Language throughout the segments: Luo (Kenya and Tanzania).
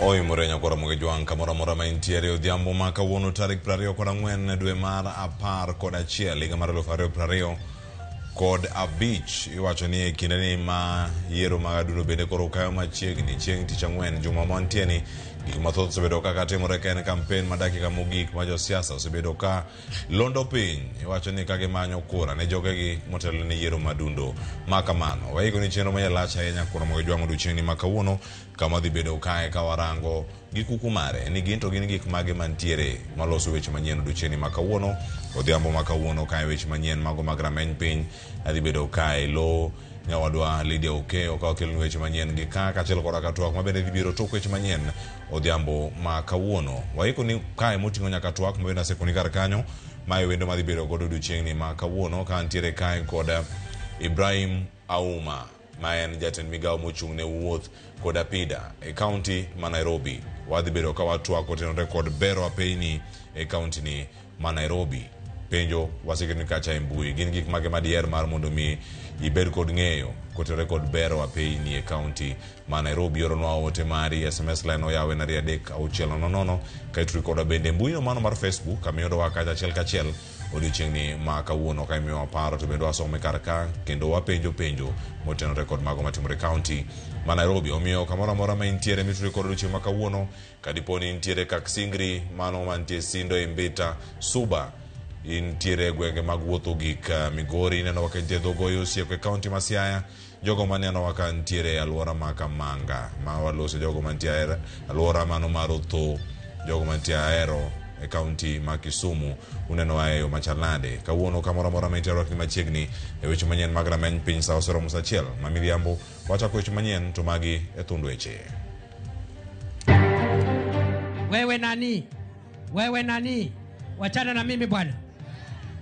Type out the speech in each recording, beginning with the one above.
Oi murenya kora mugejwang kamora mora maintiere odhiambo maka wono tarik prario kora ngwen dwe mar apar kod achiel higa mar 2020 kod abich iwacho ni kindeni ma yiero magadudo bende koro kayo machiegni chieng' tich ang'wen juma mantieni gik mathoth osebedo kaka timore ka en kampen ma dakika mogik ma josiasa osebedo ka londo piny iwacho ni ka gimanyo kura ne jogegi motelo ne yiero madundo ma kamano waiko ni chenro mayalach ahinya kura mogejwang' odiochieng'ni ma kawuono kama dhi bedo kae ka warango gi kuku mare ni gin to gin gik mage mantiere maloso weche manyien odiochieng'ni ma kawuono odhiambo ma kawuono kae weche manyien mago mag rameny piny adhi bedo kae lo nyawadwa Lydia Okeo ka okelo weche manyien gi kachiel kod twak mabende dhi biro tok weche manyien odhiambo ma kawuono waiko ni kae moting'o nyaka twak mabende asekoni kar kanyo mae wendo madhi bedo godo odiochieng'ni ma kawuono ka ntiere kae kod Ibrahim Auma ma en jatend migawo mochung' ne wuoth kod apida e kaunti ma Nairobi wadhi bedo ka watwak otenore kod bero apeyni e kaunti ni ma Nairobi penjo wasikni kacha e mbui gin gik mage madier mar mondo mi ibed kod ng'eyo kotenore kod bero apeyni e kaunti ma Nairobi oronwa ote mari SMS line oyawe na 3600 kaitri koda bende mbui no mano mar Facebook kamiyodo wakacha achiel kachiel odiochieng'ni ma kawuono ka imiyo paro to bendo wasome kar ka kendo wapenjo motenore kod mago matimore kaunti ma Nairobi omiyo kamoro mora ma intiere mitri kod odiochieng' ma kawuono kadiponi intiere kak Singri mano mantie Sindo Imbita Suba intiere gwenge mag wuotho gik Migori neno waka intiere Dhogoyo Osieko e kaunti ma Siaya jogo maneno waka intiere alwora ma Kamanga ma walose jogo mantiere alwora mano mar Otho jogo mantiere Ahero e kaunti ma Kisumu uneno ayo machalnade kawuono kamoro mora ma intiere wakni machiegni e weche manyien mag rameny piny sa osero musachiel ma miriambo wachako weche manyien to magi e thund weche. Wewe nani wachana na mimi bwana,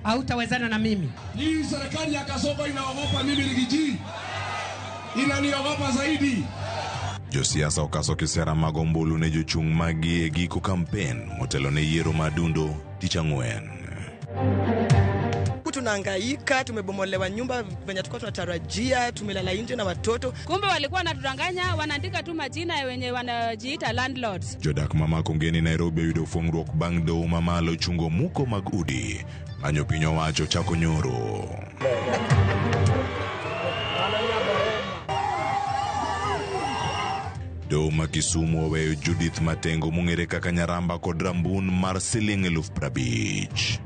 hautawezana na mimi. Hii serikali ya Kasongo inaogopa mimi Rigiji, inaniogopa zaidi. Josiasa okaso kisera magombulu ne jochung' magi e giko kampen motelo ne yiero madundo tich ang'wen. Tunahangaika, tumebomolewa nyumba venye tulikuwa tunatarajia, tumelala nje na watoto. Kumbe walikuwa wanatudanganya, wanaandika tu majina ya wenye wanajiita landlords. Jodak mamako ngeni Nairobi yudo fungruok bang' doho mamalo chungo muko mag udi manyo piny owacho chako nyoro. Doho ma Kisumu oweyo Judith Matengo mong'ere kaka Nyaramba kod rambun mar siling 50,000.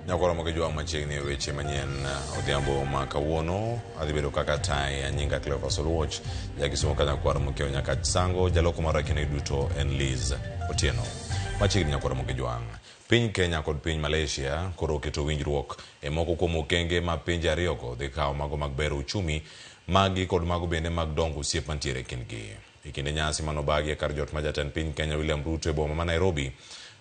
Nyakora mogejwang' machiegni weche manyien odhiambo ma kawuono adhi bedo kaka tai anyinga Cleophas Oluoch jakisomo kanya kwar mokeo nyaka sango jaloko marakini duto en Liz Otieno machiegni nyakora mogejwang'. Piny Kenya kod piny Malaysia koro keto winjruok e moko kuom okenge ma pinje ariyogo dhi kawo mago mag bero uchumi magi kod mago bende mag dongo osiep mantiere kindgi. E kinde nyasi manobagi e kar jot ma jatend piny Kenya William Ruto e boma ma Nairobi,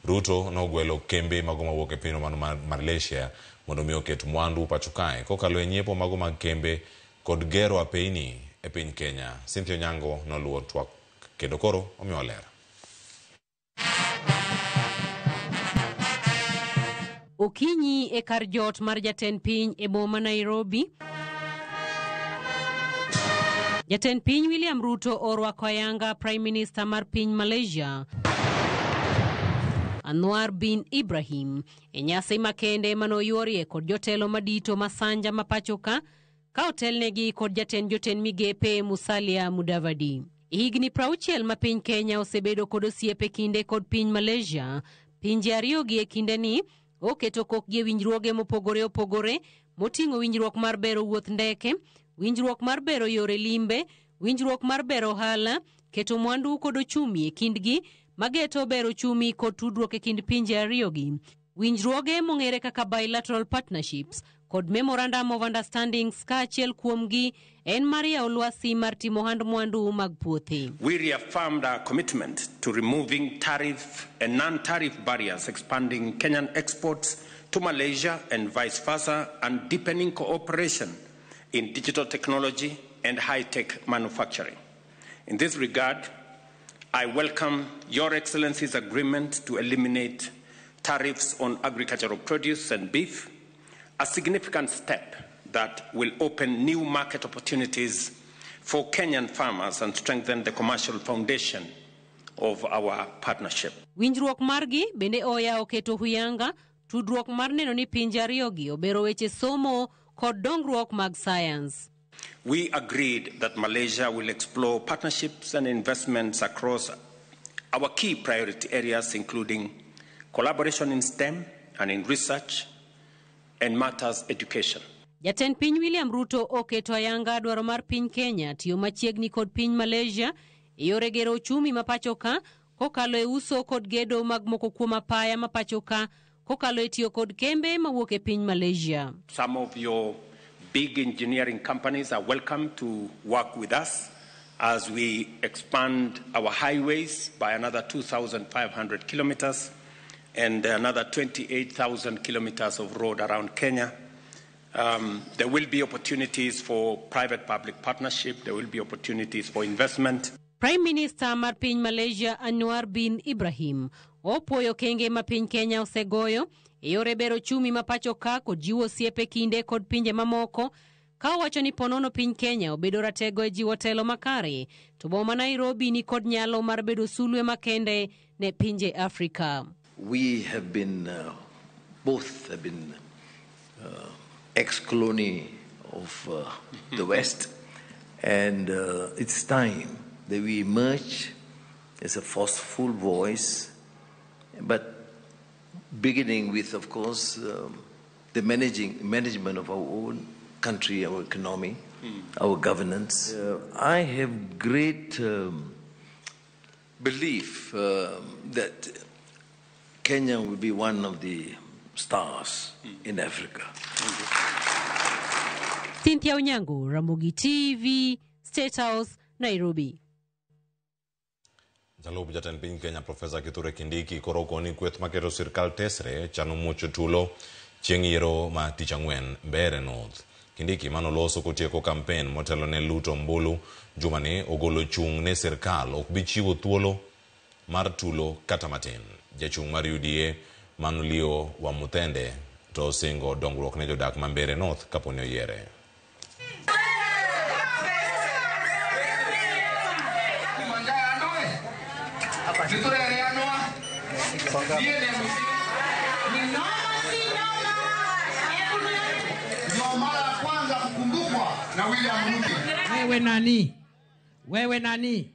Ruto nogwelo kembe mago mawuok e piny mano mar Malaysia mondo mi oket mwandu pacho kae kokalo e nyiepo mago mag kembe kod gero apeyni e piny Kenya. Cynthia Onyango noluwo twak kendo koro omiyo ler. Okinyi e kar jot mar jatend piny e boma Nairobi, jatend piny William Ruto orwako ayanga Prime Minister mar piny Malaysia Anwar bin Ibrahim e nyasi makende manoyuorie kod jotelo madito masanja mapachoka ka otelnegi kod jotend migepe Musalia Mudavadi. Higni 60 ma piny Kenya osebedo kod osiepe kinde kod piny Malaysia, pinje ariyogi e kinde ni oketo kokgi e winjruoge mopogore opogore moting'o winjruok mar bero wuoth ndeke, winjruok mar bero yore limbe, winjruok mar bero ohala, keto mwandu kod ochumi e kindgi mageto bero chumi kod tudruok e kind pinje ariyogi, winjruoge mong'ere kaka bilateral partnerships kod memorandum of understandings kaachiel kuomgi en Maria Olwasi mar timo ohand mwandu mag puothe. We reaffirmed our commitment to removing tariff and non-tariff barriers, expanding Kenyan exports to Malaysia and vice versa, and deepening cooperation in digital technology and high-tech manufacturing. In this regard, I welcome Your Excellency's agreement to eliminate tariffs on agricultural produce and beef, a significant step that will open new market opportunities for Kenyan farmers and strengthen the commercial foundation of our partnership. Winjruok margi bende oya oketo huyanga tudruok mar neno ni pinje ariyogi obero weche somo kod dongruok mag science. We agreed that Malaysia will explore partnerships and investments across our key priority areas, including collaboration in STEM and in research and matters education. Jatend piny William Ruto oketo ayanga dwaro mar piny Kenya tiyo machiegni kod piny Malaysia yore gero uchumi mapachoka kokalo e uso kod gedo mag moko kuom apaya mapachoka kokalo e tiyo kod kembe mawuok e piny Malaysia. Some of your big engineering companies are welcome to work with us as we expand our highways by another 2,500 kilometers and another 28,000 kilometers of road around Kenya. There will be opportunities for private-public partnership. There will be opportunities for investment. Prime Minister mar piny Malaysia Anwar bin Ibrahim opuoyo kenge ma piny Kenya osegoyo e yore bero chumi mapachoka kod jiwo siepe kinde kod pinje mamoko ka owacho ni ponono piny Kenya obedo ratego e jiwo telo makare to boma Nairobi ni kod nyalo mar bedo sulwe makende ne pinje Afrika. We have been both have been ex-colony of the West, and it's time that we emerge as a forceful voice, but beginning with, of course, the management of our own country, our economy, our governance. I have great belief that Kenya will be one of the stars in Africa. Cynthia Onyango, Ramogi TV, State House, Nairobi. Jalup jatend piny Kenya Profesa Kithure Kindiki koro koni kweth maketo sirkal tesre chano muocho tulo chieng' yiero ma tich ang'wen Mbeere North. Kindiki manoloso kotieko kampen motelo ne luto mbulu jumani ogolo chung' ne sirkal ok bi chiwo thuolo mar tulo kata matin. Jachung' mar UDA Manolio Wamuthende to singo dongruok ne jodak ma Mbeere North kaponi oyiere. Wewe nani? Wewe nani?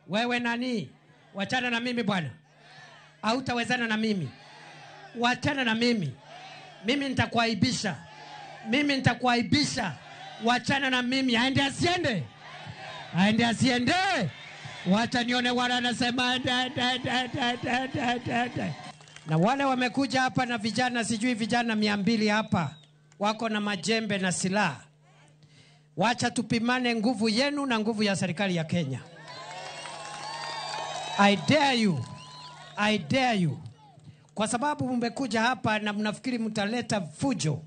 Wewe nani? Wachana na mimi bwana. Hautawezana na mimi. Wachana na mimi. Mimi nitakuaibisha. Mimi nitakuaibisha. Wachana na mimi. Aende asiende. Aende asiende. Wacha nione wale anasema na wale wamekuja hapa na vijana, sijui vijana 200 hapa wako na majembe na silaha. Wacha tupimane nguvu yenu na nguvu ya serikali ya Kenya. I dare you. I dare you. Kwa sababu mmekuja hapa na mnafikiri mtaleta fujo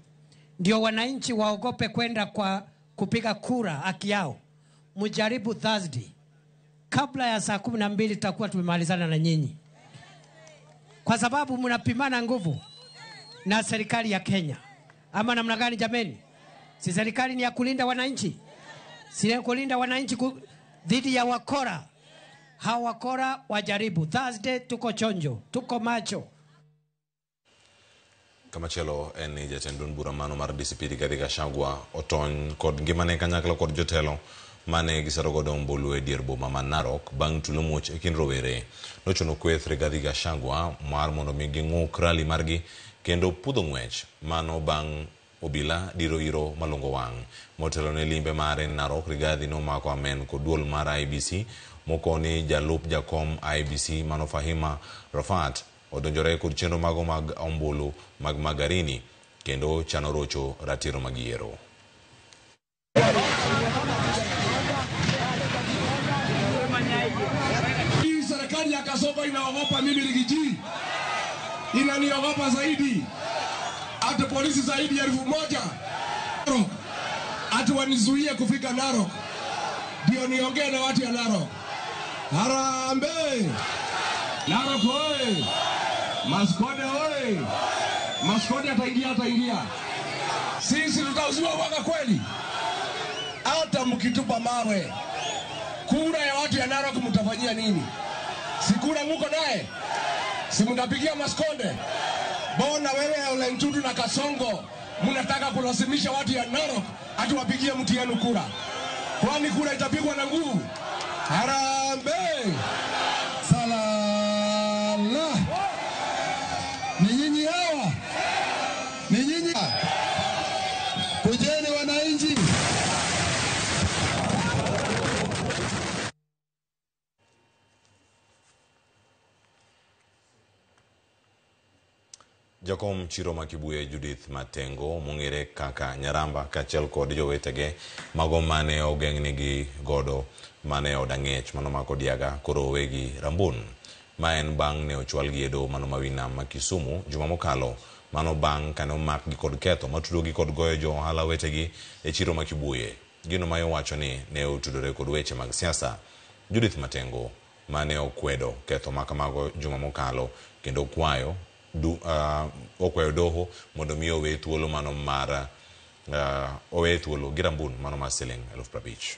ndio wananchi waogope kwenda kwa kupiga kura haki yao. Mujaribu Thursday. Kabla ya saa 12 tutakuwa tumemalizana na nyinyi. Kwa sababu mnapimana nguvu na serikali ya Kenya. Ama namna gani jameni? Si serikali ni ya kulinda wananchi? Si ya kulinda wananchi dhidi ya wakora? Hawa wakora wajaribu. Thursday tuko chonjo, tuko macho. Kamachelo en jatend bura mano mar DCP Rigathi Gachagua otony kod ngimane kanyakla kod jotelo mane gisarogodo mbulu e dier boma ma Narok bang' tulo muoch e kind rowere. Nochuno kweth Rigathi Gachagua mar mondo mi ging'uk rali margi kendo pudho ng'wech mano bang' obila diro iro malongo wang'. Motelo ne limbe mare Narok, Rigathi nomako amen kod duol mar IBC mokoni jalup jakom IBC mano Fahima Rafat odonjore kod chenro mago mag ombulu mag Magarini kendo chano rocho ratiro mag yiero. Hii serikali ya Kasongo inaogopa mimi Rigiji. Inaniogopa zaidi. Hata polisi zaidi ya 1,000. Hata wanizuie kufika Narok. Ndio niongee na watu ya Narok. Harambee. Narok hoye. Maskode hoye. Maskode ataingia. Sisi tutauziwa waka kweli? Hata mkitupa mawe, kura ya watu ya Narok mtafanyia nini? Si kura muko naye? Si mtapigia Maskonde? Bona wewe Ole Ntutu na Kasongo mnataka kulazimisha watu ya Narok ati wapigie mtu yenu kura? Kwani kura itapigwa na nguvu? Harambee! Salala! Ni nyinyi hawa? Ni nyinyi? Kujeni wananchi! Jakom Chiro Makibuye Judith Matengo mungere kaka Nyaramba kachel kod jowetege mago mane ogeng'nigi godo mane odang'ech mano mako diaga koro wegi Rambun ma en bang' ne ochwalgi edo mano mawinam ma Kisumu juma mokalo mano bang' kane omakgi kod ketho matudogi kod goyo jo ohala wetegi e Chiro Makibuye. Gino ma iwacho ni ne otudore kod weche mag siasa. Judith Matengo mane okwedo ketho makamago juma mokalo kendo kwayo okwayo doho mondo mi owe thuolo mano mar owe thuolo gi Rambun mano mar siling 50,000.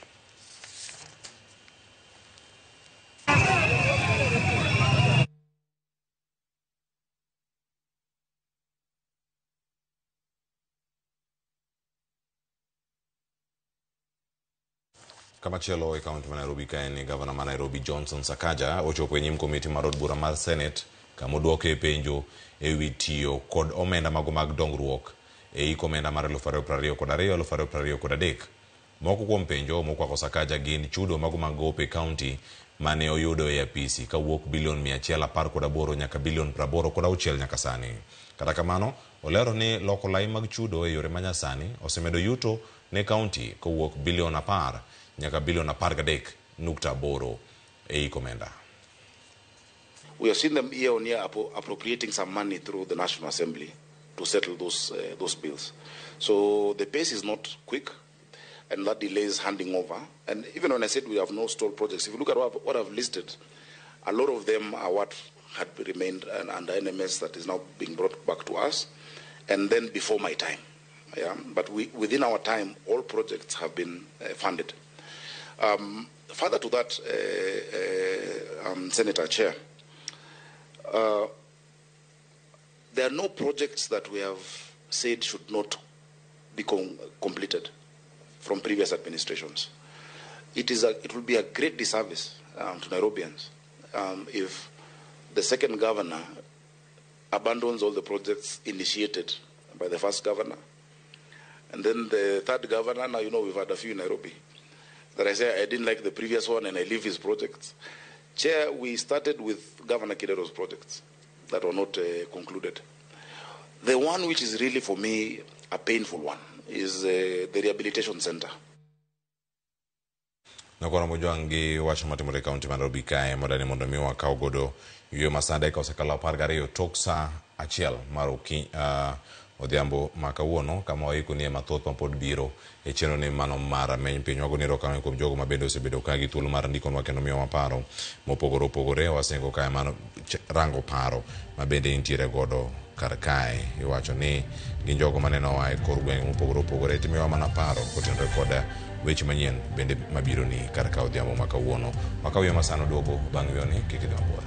Kamachielo e kaunti ma Nairobi ka en gavana ma Nairobi Johnson Sakaja ochopo e nyim komiti mar od bura mar Senate kama oduoke penjo e wi tiyo kod omenda mago mag dongruok e iko omenda mar 2022 2023. Moko kuom penjo mokwako Sakaja gin chudo mago mag gope kaunti mane oyudo e apisi kawuok bilion 118 nyaka bilion 86 nyaka sani. Kata kamano olero ni loko lai mag chudo e yore manyasani osemedo yuto ne kaunti kawuok bilion 10 nyaka bilion 13.8 e iko omenda. We have seen them year on year appropriating some money through the National Assembly to settle those bills. So the pace is not quick, and that delays handing over. And even when I said we have no stalled projects, if you look at what I've listed, a lot of them are what had remained under NMS that is now being brought back to us, and then before my time. Yeah? But within our time, all projects have been funded. Further to that, Senator Chair, there are no projects that we have said should not be completed from previous administrations. It will be a great disservice to Nairobians if the second governor abandons all the projects initiated by the first governor. And then the third governor, now you know we've had a few in Nairobi, that I say I didn't like the previous one and I leave his projects. Chair, we started with Governor Kidero's projects that were not concluded. The one which is really for me a painful one is the rehabilitation center. Nakona mojangi wacho matimore kaunti ma Nairobi kae modani mondo mi wakaw godo ywe masada ka osekalo 12 toksa achiel mar odhiambo makawuono kama waiko ni mathoth mapod biro e chenro ni mano mar meny piny wago ni roka kuom jogo mabende osebedo ka gi thuolo mar ndiko kendo miyo maparo mopogore opogore wasengo kae mano rango paro mabende intiere godo kar kae. Iwacho ni gin jogo maneno wa e kor gweng' mopogore opogore timiwa mana paro kotenore kod weche manyien bende mabiro ni kar ka odhiambo makawuono. Wakawiyo masano duogo bang' yoni kikidhi mabor.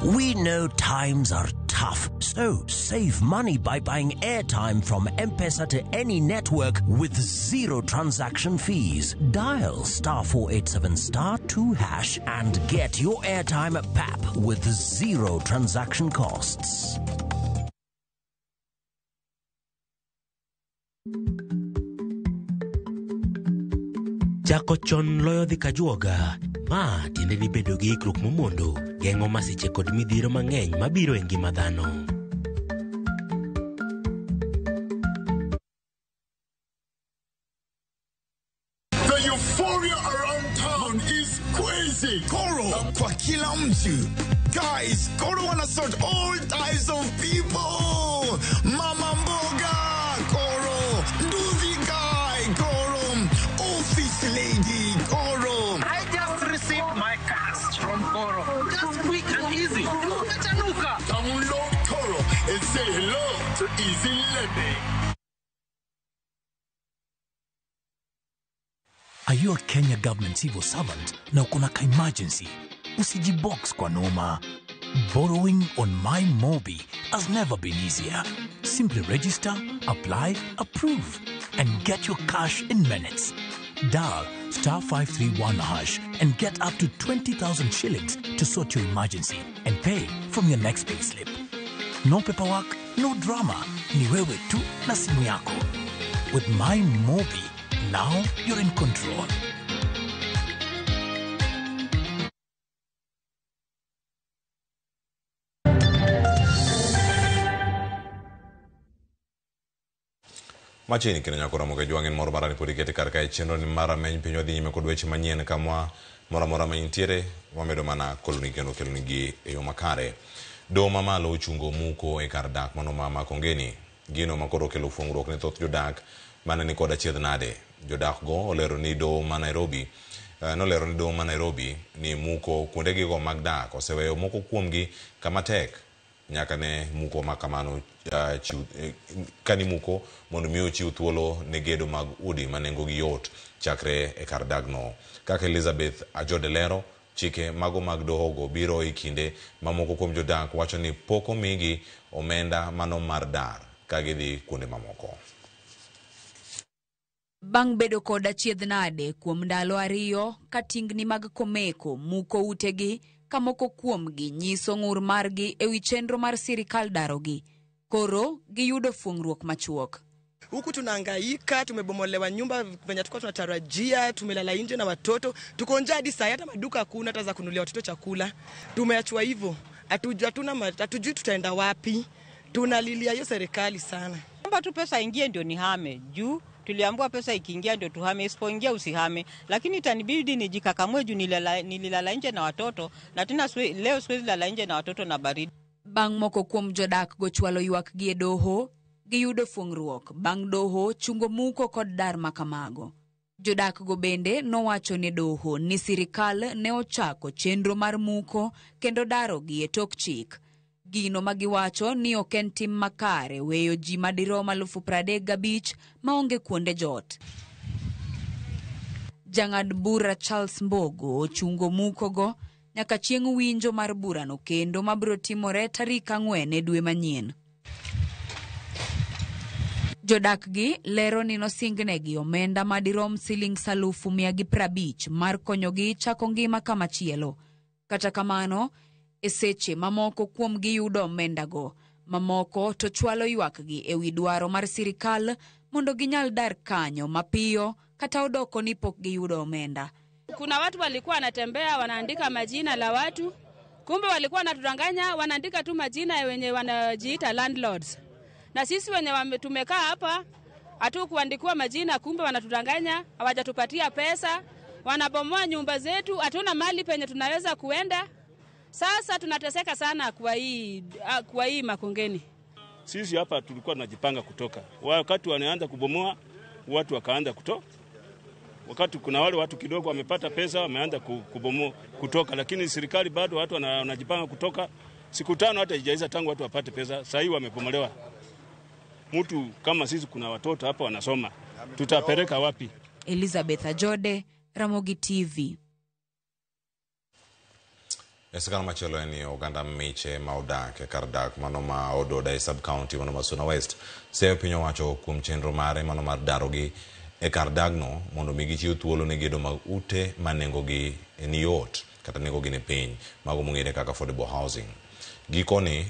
We know times are tough, so save money by buying airtime from M-Pesa to any network with zero transaction fees. Dial *487*2# and get your airtime PAP with zero transaction costs. Chako chon loyo dhi kajuoga. Ma tiende ni bedo gi ikruok momondo geng'o masiche kod midhiro mang'eny mabiro e ngima dhano. The euphoria around town is crazy. Koro kwa kila mtu. Guys, Koro wanna sort all types of people. Mama mboga, Koro. Nduzi guy, Koro. Office lady, Koro. say hello to Easy Lending. Are you a Kenya government civil servant na uko na emergency? Usijibox kwa noma. Borrowing on MyMobi has never been easier. Simply register, apply, approve, and get your cash in minutes. Dial *531# and get up to 20,000 shillings to sort your emergency and pay from your next pay slip. No paperwork, no drama. Ni wewe tu na simu yako. With MyMobi, now you're in control. Machini Kenya kura moga juangin moro barani podi kete karka chenro ni mara menyi pinyo di nyime kodweche manyien kamwa mora maintiere wamedo mana koloni kendo kelonigi eyo makare. Do mamalo uchungo muko e kar dak mano mama kongeni. Gino makoro kelo fungruok ne thoth jodak mana ni koda chiedh nade. Jodak go olero ni do ma Nairobi nolero ni do ma Nairobi ni muko kuonde gigo mag dak oseweyo moko kuomgi kama tek nyaka ne muko makamano kani muko mondo miyo chiw thuolo ne gedo mag udi manengo gi yot chakre e kar dagno. Kaka Elizabeth Ajodelero, chike mago mag dohogo biro e kinde mamoko kuom jodak wacho ni poko migi omenda mano mar dar kagidhi kuonde mamoko. Bang' bedo koda chiedh nade kuom ndalo ariyo ka tingni mag komeko muko utegi kamoko kuomgi nyiso ng'ur margi ewi chenro mar sirikal darogi. Koro giyudo fungruok machuok. Huku tunahangaika, tumebomolewa nyumba venye tulikuwa tunatarajia, tumelala nje na watoto, tuko njaa hadi saa hata maduka hakuna hata za kununulia watoto chakula. Tumeachwa hivyo. Hatujui tutaenda wapi. Tunalilia hiyo serikali sana. Kwamba tu pesa ingie ndio nihame. Juu tuliambiwa pesa ikiingia ndio tuhame, isipoingia usihame. Lakini itanibidi nijikakamue juu nililala nje na watoto na tena leo siwezi lala nje na watoto na baridi. Bang' moko kuom jodak gochwalo ywak gi e doho, giyudo fungruok bang' doho chungo muko kod dar makamago. Jodak go bende nowacho ne doho ni sirikal ne ochako chenro mar muko kendo daro gi e tok chik. Gino magiwacho ni ok en tim makare weyo ji madirom 35,000 maonge kuonde jot. Jang'ad bura Charles Mbogo ochungo muko go nyaka chieng' winjo mar burano kendo mabiro timore tarik 4 e dwe manyien. Jodak gi lero ni nosingnegi omenda madirom Sh150,000 mar konyogi chako ngima kamachielo. Kata kamano, e seche mamoko kuom gi yudo omenda go, mamoko to chwalo ywak gi ewi dwaro mar sirikal mondo ginyal dar kanyo mapiyo kata odoko ni pok giyudo omenda. Kuna watu walikuwa wanatembea wanaandika majina la watu, kumbe walikuwa wanatudanganya, wanaandika tu majina ya wenye wanajiita landlords. Na sisi wenye tumekaa hapa hatu kuandikiwa majina, kumbe wanatudanganya, hawajatupatia pesa, wanabomoa nyumba zetu, hatuna mali penye tunaweza kuenda. Sasa tunateseka sana kwa hii Makongeni. Sisi hapa tulikuwa tunajipanga kutoka. Wakati wanaanza kubomoa, watu wakaanza kutoka. Wakati kuna wale watu kidogo wamepata pesa, wameanza kubomoa kutoka, lakini serikali bado watu wanajipanga kutoka. Siku 5 hata haijaiza tangu watu wapate pesa, sasa hivi wamebomolewa. Mtu kama sisi kuna watoto hapa wanasoma. Tutapeleka wapi? Elizabeth Ajode, Ramogi TV. Esikana machelo ni Uganda Miche Maudak Kardak manoma Ododa sub-county manoma Suna West. Seyo pinyo wacho kuom chenro mare manoma darogi e Kardagno mondo migi chiu thuolo ne gedo mag ute manengo gi ni yot kata nengo gi ne piny mago mung'ere kaka affordable housing. Gikoni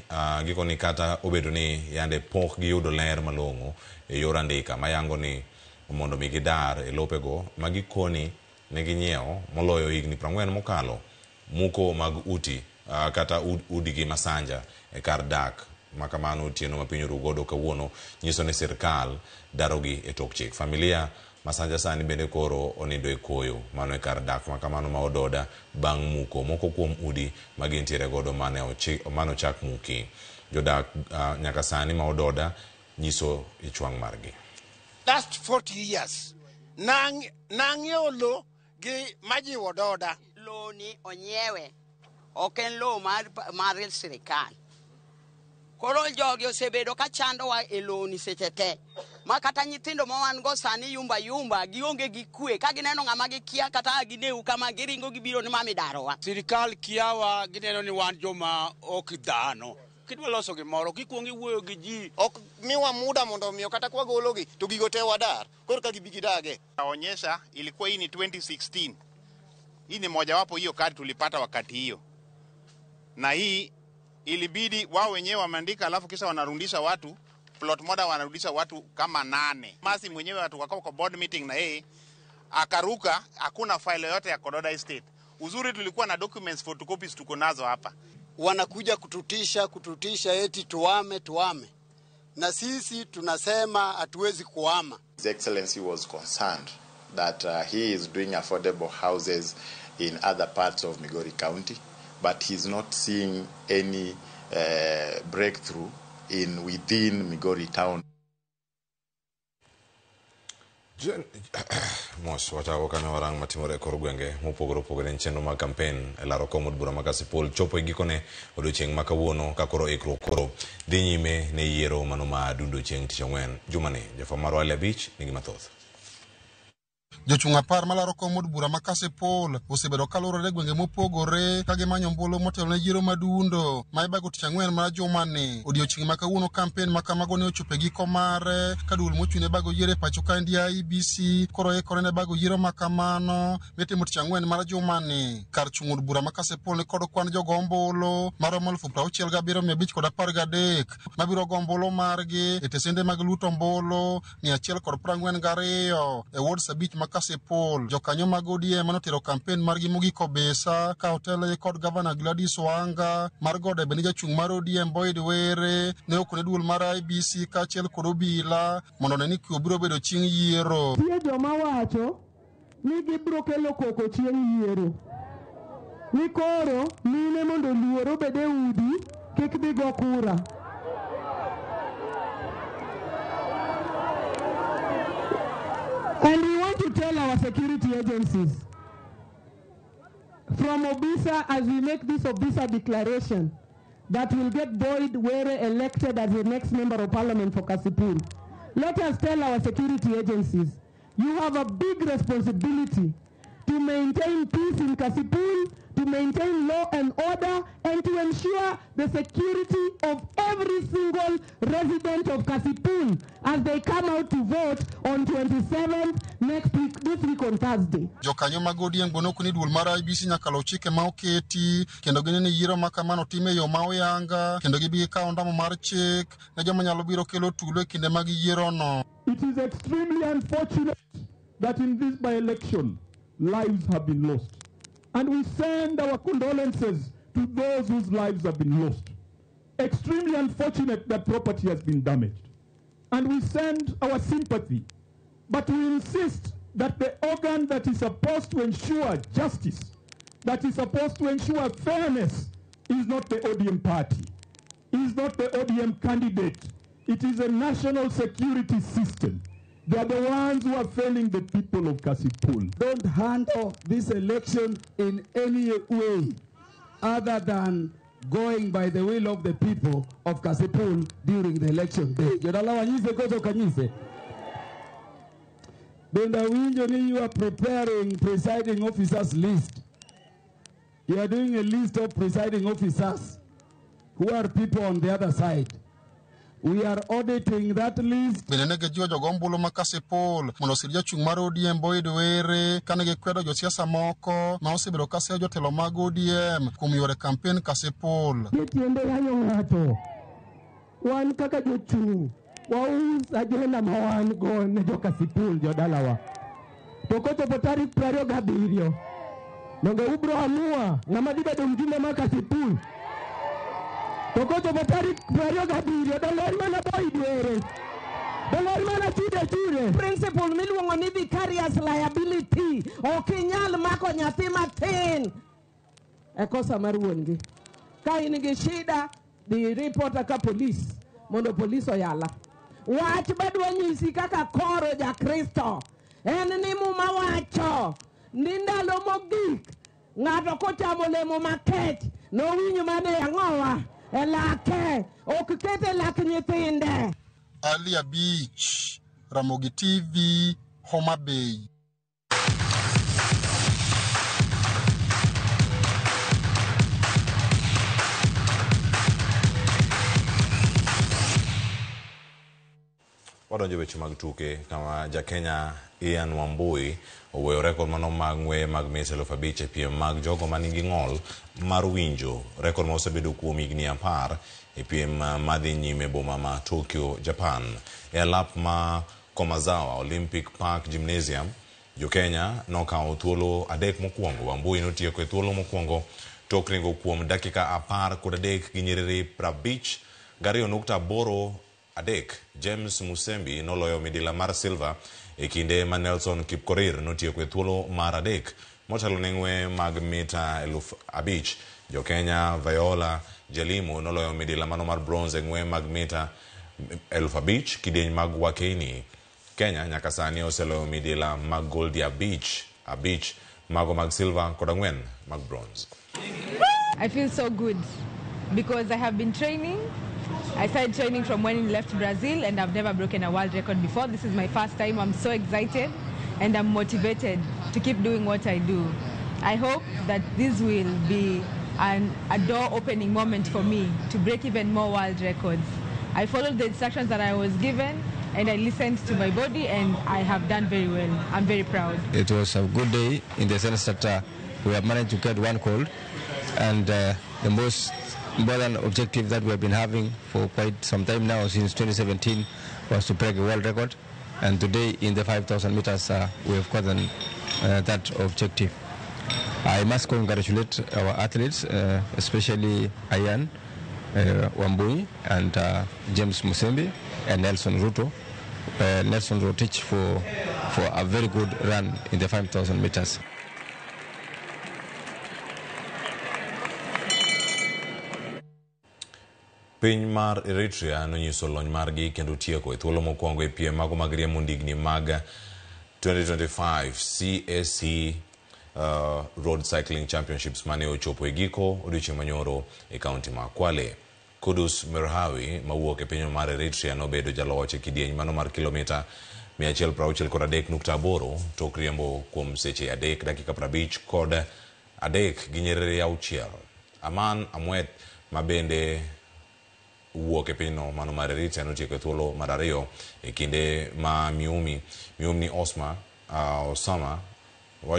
kata obedo ni yande pok giyudo ler malong'o e yor andika mayango ni mondo migi dar e lopego magikoni ne ginyiewo moloyo higni 40 mokalo muko mag uti kata udi gi masanja e kar dak makamano tieno mapinyo rugodo kawuono nyiso ni sirkal darogi e tok chik. Familia masanja sani bende koro onindo e koyo mano e kar dak makamano ma Ododa bang' muko moko kuom udi magintiere godo mano chak muki. Jodak nyaka sani ma Ododa nyiso e chwang' margi. Last 40 years nang'iewo lo gi maji Ododa. Lo ni onyiewe ok en lo mar sirikal. Koro jogi osebedo ka chando wa eloni seche te. Ma kata nyithindo ma wan go sani yumba gionge gi kwe ka gineno ng'ama gikia kata gineu kama giringo gibiro ni mami darowa. Sirikal kiawa gineno ni wan joma ok dhano. Kidwa loso gimoro kikuongi wuoyo gi ji ok miwa muda mondo miyo kata kwa gologi to gigo te wadar koro ka gibigidage. Onyesha ilikuwa hii ni 2016. Hii ni mojawapo hiyo kadi tulipata wakati hiyo. Na hii ilibidi wao wenyewe wameandika alafu kisha wanarudisha watu plot moja wanarudisha watu kama 8. Masi mwenyewe watu wakao kwa board meeting na yeye akaruka, hakuna file yote ya Kododa Estate. Uzuri tulikuwa na documents photocopies tuko nazo hapa. Wanakuja kututisha eti tuame. Na sisi tunasema hatuwezi kuama. His Excellency was concerned that he is doing affordable houses in other parts of Migori County, but he's not seeing any breakthrough within Migori town. Mos watago kane warang matimore kor gwenge mopogore chenro mag campaign elaro komod bura ma Kasipul chopo igikone odiochieng' ma kawuono ka koro ikruok koro dhi nyime ne yiero mano ma dundo chieng' tich ang'wen. Jumani jafwamb marwa Ali Abich nigi mathoth. Jochung' 10 malaro komod bura ma Kasipul osebedo kalorore gwenge mopogore ka gimanyo ombulu motelo ne yiero madundo ma ibago tich ang'wen mar jumani. Odiochieng' ma kawuono campaign ma kamago ne ochopo giko mare ka duol mochune bago yiero pacho ka ndia IBC koro ikore ne bago yiero ma kamano mitimo tich ang'wen mar jumani. Kar chung' od bura ma Kasipul ni kod kwan jogo ombulu maromo 67,513 mabiro go ombulu margi e tesende mag luto ombulu 142 e ward Sabich ma Kasipul. Jokanyo mag ODM manotero campaign margi mogiko besa ka hotel kod Governor Gladys Wanga mar gode bende jachung' mar ODM Boyd Were ne okone duol mar IBC ka achiel kod obila mondo ne ni kwe biro bedo chieng' yiero. Tie joma wacho ni gibiro kelo koko chieng' yiero. Ni koro mine mondo luoro bede udi kik bi go kura. And we want to tell our security agencies from Obisa, as we make this Obisa declaration, that will get Boyd Were elected as the next member of parliament for Kasipul. Let us tell our security agencies, you have a big responsibility to maintain peace in Kasipul, to maintain law and order, and to ensure the security of every single resident of Kasipul as they come out to vote on 27th next week, this week on Thursday. Jokanyo mag ODM gonoko ni duol mar IBC nyaka lo chike ma oketi kendo gine ni yiero ma kamano time yo ma oyanga kendo gibi ka ondamo mar chik ne joma nyalo biro kelo tulo e kinde mag yiero no. It is extremely unfortunate that in this by-election lives have been lost. And we send our condolences to those whose lives have been lost. Extremely unfortunate that property has been damaged. And we send our sympathy. But we insist that the organ that is supposed to ensure justice, that is supposed to ensure fairness, is not the ODM party, is not the ODM candidate. It is a national security system. They are the ones who are failing the people of Kasipul. Don't handle this election in any way other than going by the will of the people of Kasipul during the election day. When you are preparing presiding officers list, you are doing a list of presiding officers who are people on the other side. We are auditing that list. Benenege jiwa jogombulu ma Kasipul mondo sir jachung' mar ODM Boyd Were kane gikwedo josiasa moko ma osebedo ka seyo jotelo mag ODM kuom yore campaign Kasipul. Tiende yanyo ng'ato. Wan kaka jochung' waus ajenda ma wan go ne jo Kasipul jodalawa. To kochopo tarik 27 donge ubro amua ng'ama dhi bedo mjumbe ma Kasipul. Tokoto batari prario gabiro doler mana Boyd Were doler mana chude principle miluongo ni vicarious liability okinyal mako nyathi matin e kosa mar wuongi ka in gi shida di report ka police mondo police oyala wach badwa nyisi kaka koro ja Kristo en ni muma wacho ni ndalo mogik ng'ato kotamo lemo makech no winyo mane yangowa elake okikete lak nyithinde. Alia Beach, Ramogi TV, Homa Bay. Wadonjo weche mag tuke kama Ja-Kenya Ian Wambui oweyo rekod mano mag ng'weye mag mis 5,000 e piem mag jogo manigi ng'ol mar winjo, rekod ma osebedo kuom higni 10 e piem madhi nyime boma ma Tokyo, Japan. E alap ma Komazawa Olympic Park Gymnasium, Jo-Kenya nokawo thuolo 3 mokwongo. Wambui notieko e thuolo mokwongo tok ringo kuom dakika 13 gi nyiriri 52.83. James Musembi noloyo midila mar silver e kinde ma Nelson Kipkorir notieko e thuolo mar 3 motelo ne ng'weye mag mita 5,000. Jo-Kenya Viola Jalimo noloyo midila mano mar bronze e ng'weye mag mita 5,000 kidieny mag Wakeini. Kenya nyaka sani oseloyo midila mag gold 5 mago mag silver kod 4 mag bronze. I feel so good because I have been training. I started training from when I left Brazil and I've never broken a world record before. This is my first time. I'm so excited and I'm motivated to keep doing what I do. I hope that this will be a door-opening moment for me to break even more world records. I followed the instructions that I was given and I listened to my body and I have done very well. I'm very proud. It was a good day in the sense that we have managed to get one gold, and the most important objective that we have been having for quite some time now, since 2017, was to break a world record. And today in the 5,000 meters, we have gotten that objective. I must congratulate our athletes, especially Ian Wambui and James Musembi and Nelson Ruto. Nelson Rotich for a very good run in the 5,000 meters. Piny mar Eritrea nonyiso lony margi kendo tieko e thuolo mokwongo e piem mago mag riembo ndigni mag 2025 CSC Road Cycling Championships mane ochopo e giko odiochieng' manyoro e kaunti ma Kwale. Kudus Merhawi mawuok e piny mar Eritrea nobedo jaloch e kidieny mano mar kilomita 163.8 tok riembo kuom seche 3 dakika 50 kod 3 gi nyiriri 6. Aman Amwet mabende wuok e pinyno mano mar Eritrea notieko e thuolo mar 2 e kinde ma Miumni Osama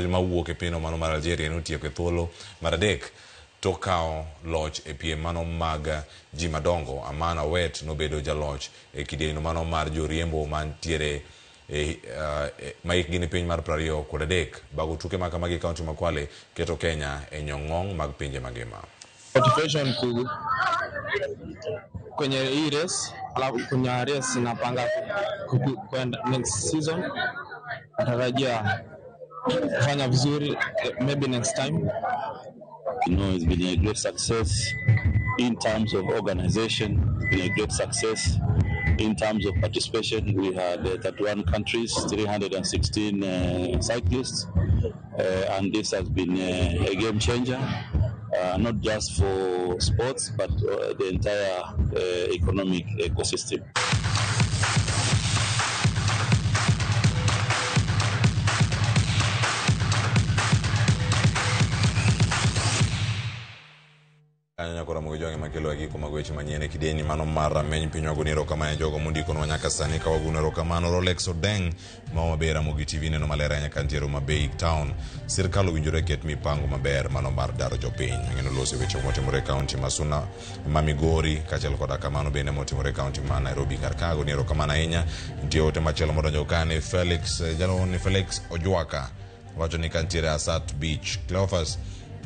ma wuok e pinyno mano mar Algeria notieko e thuolo mar 3 to kao loch e piem mano mag ji madongo. Aman Awet nobedo jaloch e kidieny mano mar joriembo mantiere ma hikgi ni piny mar 23 bago tuke makamagi kaunti ma Kwale keto Kenya e nyong'ong mag pinje mangima. Motivation kwenye hii race, alafu kwenye race napanga kwenda next season, natarajia kufanya vizuri maybe next time. You know, it's been a great success in terms of organization. It's been a great success in terms of participation. We had 31 countries, 316 cyclists, and this has been a game changer. Not just for sports, but the entire economic ecosystem. Anya kora mugijonge makelo agiko magweche manyene kidieny mano mar meny pinywa goniro kama e jogo mundiko no nyaka sani ka wagunero kamano Rolex Odeng ma mabera Mogi TV neno malera nyaka ntiero Mabei Town. Sirkal owinjore ket mipango maber mano mar daro jopiny ngeno lose weche motimore kaunti masuna ma Migori kachel koda kamano bende motimore kaunti ma Nairobi karka goniro kamano ahinya. Ntie ote machielo modonjo kane Felix Ojwaka wacho ni kantiere Asat Beach Cleophas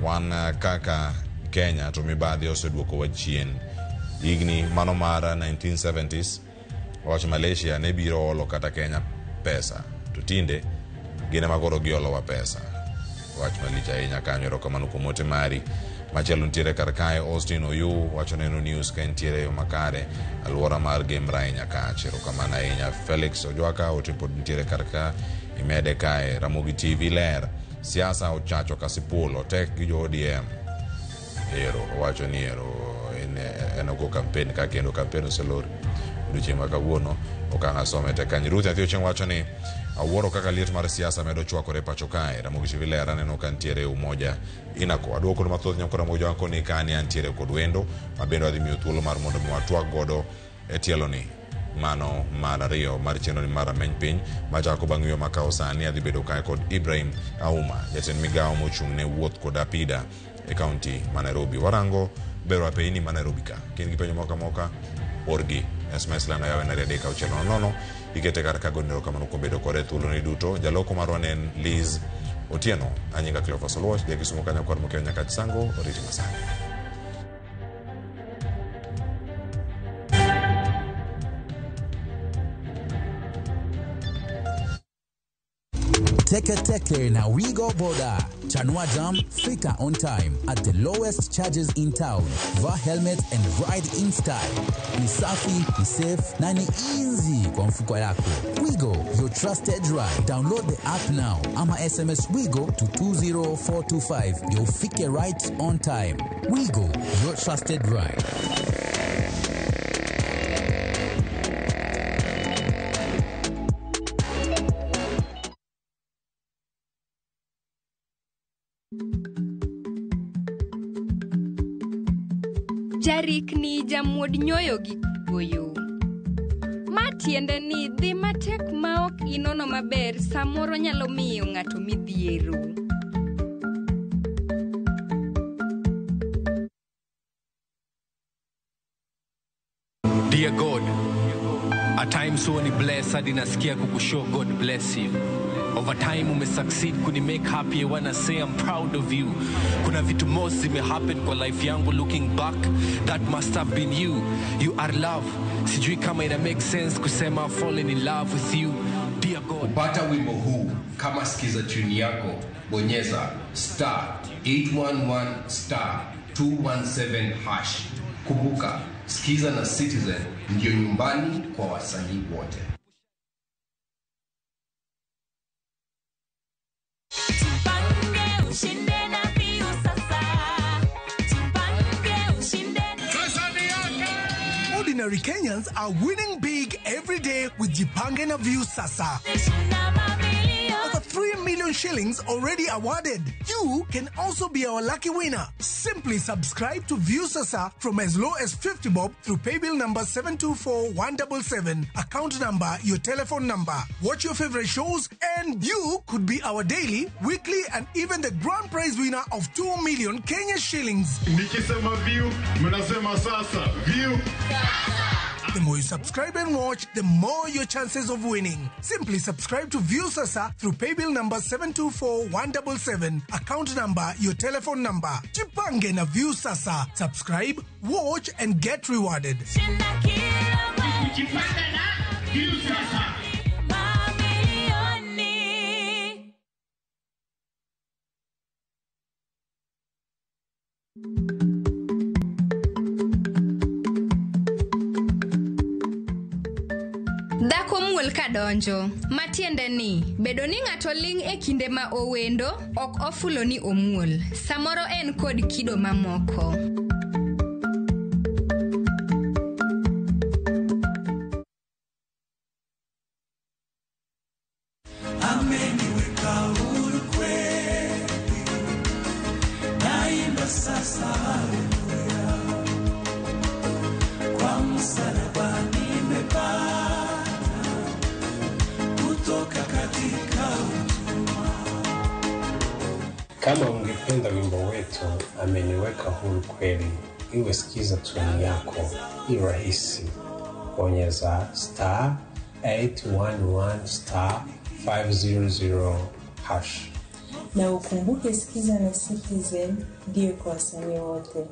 wan kaka Kenya to mibadhi oseduoko wachien higni mano mar 1970s. Wacho Malaysia ne biro olo kata Kenya pesa to tinde gine magoro giolo wa pesa. Wacho Malaysia ahinya kanyo erokamano kuom ote mari. Machielo ntiere kar kae Austin Oyu wacho neno news ka ntiere yo makare alwora mar Gemra nyaka erokamano ahinya. Felix Ojwaka ote pod ntiere kar ka imede kae. Ramogi TV ler siasa ochacho Kasipul otek gi jo ODM ero wacho ni ero en enogo campaign ka kendo campaign oselori odiochieng' ma kawuono okanga some te kanyi. Ruth Athiochieng' wacho ni awuoro kaka liet mar siasa medo chwakore pacho kae. Ramogi Chivilera neno ka ntiere umoja inako aduoko ni mathoth nyakora moja wako ni kani antiere kod wendo mabendo adhi miyo thuolo mar mondo mwatwak godo tielo ni mano mar ariyo mar chenro ni mar Rameny Piny machako bang' yo makao sani adhi bedo kae kod Ibrahim Auma jatend migawo mochung' ne wuoth kod apida e kaunti ma Nairobi. Warango bero apeini ma Nairobi ka kin gi penjo moka orgi SMS lana yawe na redeka uchelo nono ikete kar kago nero kamano kobedo kore thuolo ni duto. Jaloko marwa en Liz Otieno anyinga Cleophas Oluoch jakisumo kanya kwar mokeo nyaka chisango oriti masani. Teke na Wigo Boda. Chanua Jam, fika on time at the lowest charges in town. Va helmet and ride in style. Ni safi, ni safe, na ni easy kwa mfuko yako. Wigo, your trusted ride. Download the app now. Ama SMS Wigo to 20425. You'll fike right on time. Wigo, your trusted ride. Jarik ni jamuod nyoyo gi goyo. Matiende ni dhi matek maok inono maber samoro nyalo miyo ng'ato midhiero. Dear God, at times so ni bless hadi nasikia kukushow God bless you. Over time ume succeed kuni make happy. I wanna say I'm proud of you. Kuna vitu most zime happen kwa life yangu. Looking back, that must have been you. You are love. Sijui kama ina make sense kusema I've fallen in love with you. Dear God. Kupata wimbo huu kama sikiza tune yako bonyeza *811*217#. Kumbuka sikiza na Citizen ndio nyumbani kwa wasanii wote. Ordinary Kenyans are winning big every day with Jipange na View Sasa. Over 3 million shillings already awarded. You can also be our lucky winner. Simply subscribe to View Sasa from as low as 50 bob through paybill number 724177, account number, your telephone number. Watch your favorite shows and you could be our daily, weekly and even the grand prize winner of 2 million Kenya shillings. Nikisema View, mnasema Sasa. View Sasa. The more you subscribe and watch, the more your chances of winning. Simply subscribe to View Sasa through paybill number 724177, account number, your telephone number. Jipange na View Sasa. Subscribe, watch and get rewarded. Jipange na View Sasa. Dhako muol kadonjo. Matiende ni bedo ni ng'ato ling e kinde ma owendo ok ofulo ni omuol. Samoro en kod kido mamoko. Kama ungependa wimbo wetu ameniweka huru kweli, iwe sikiza tune yako, ni rahisi. Bonyeza *811*500#. Na ukumbuke sikiza na Citizen ndio kwa wasanii wote.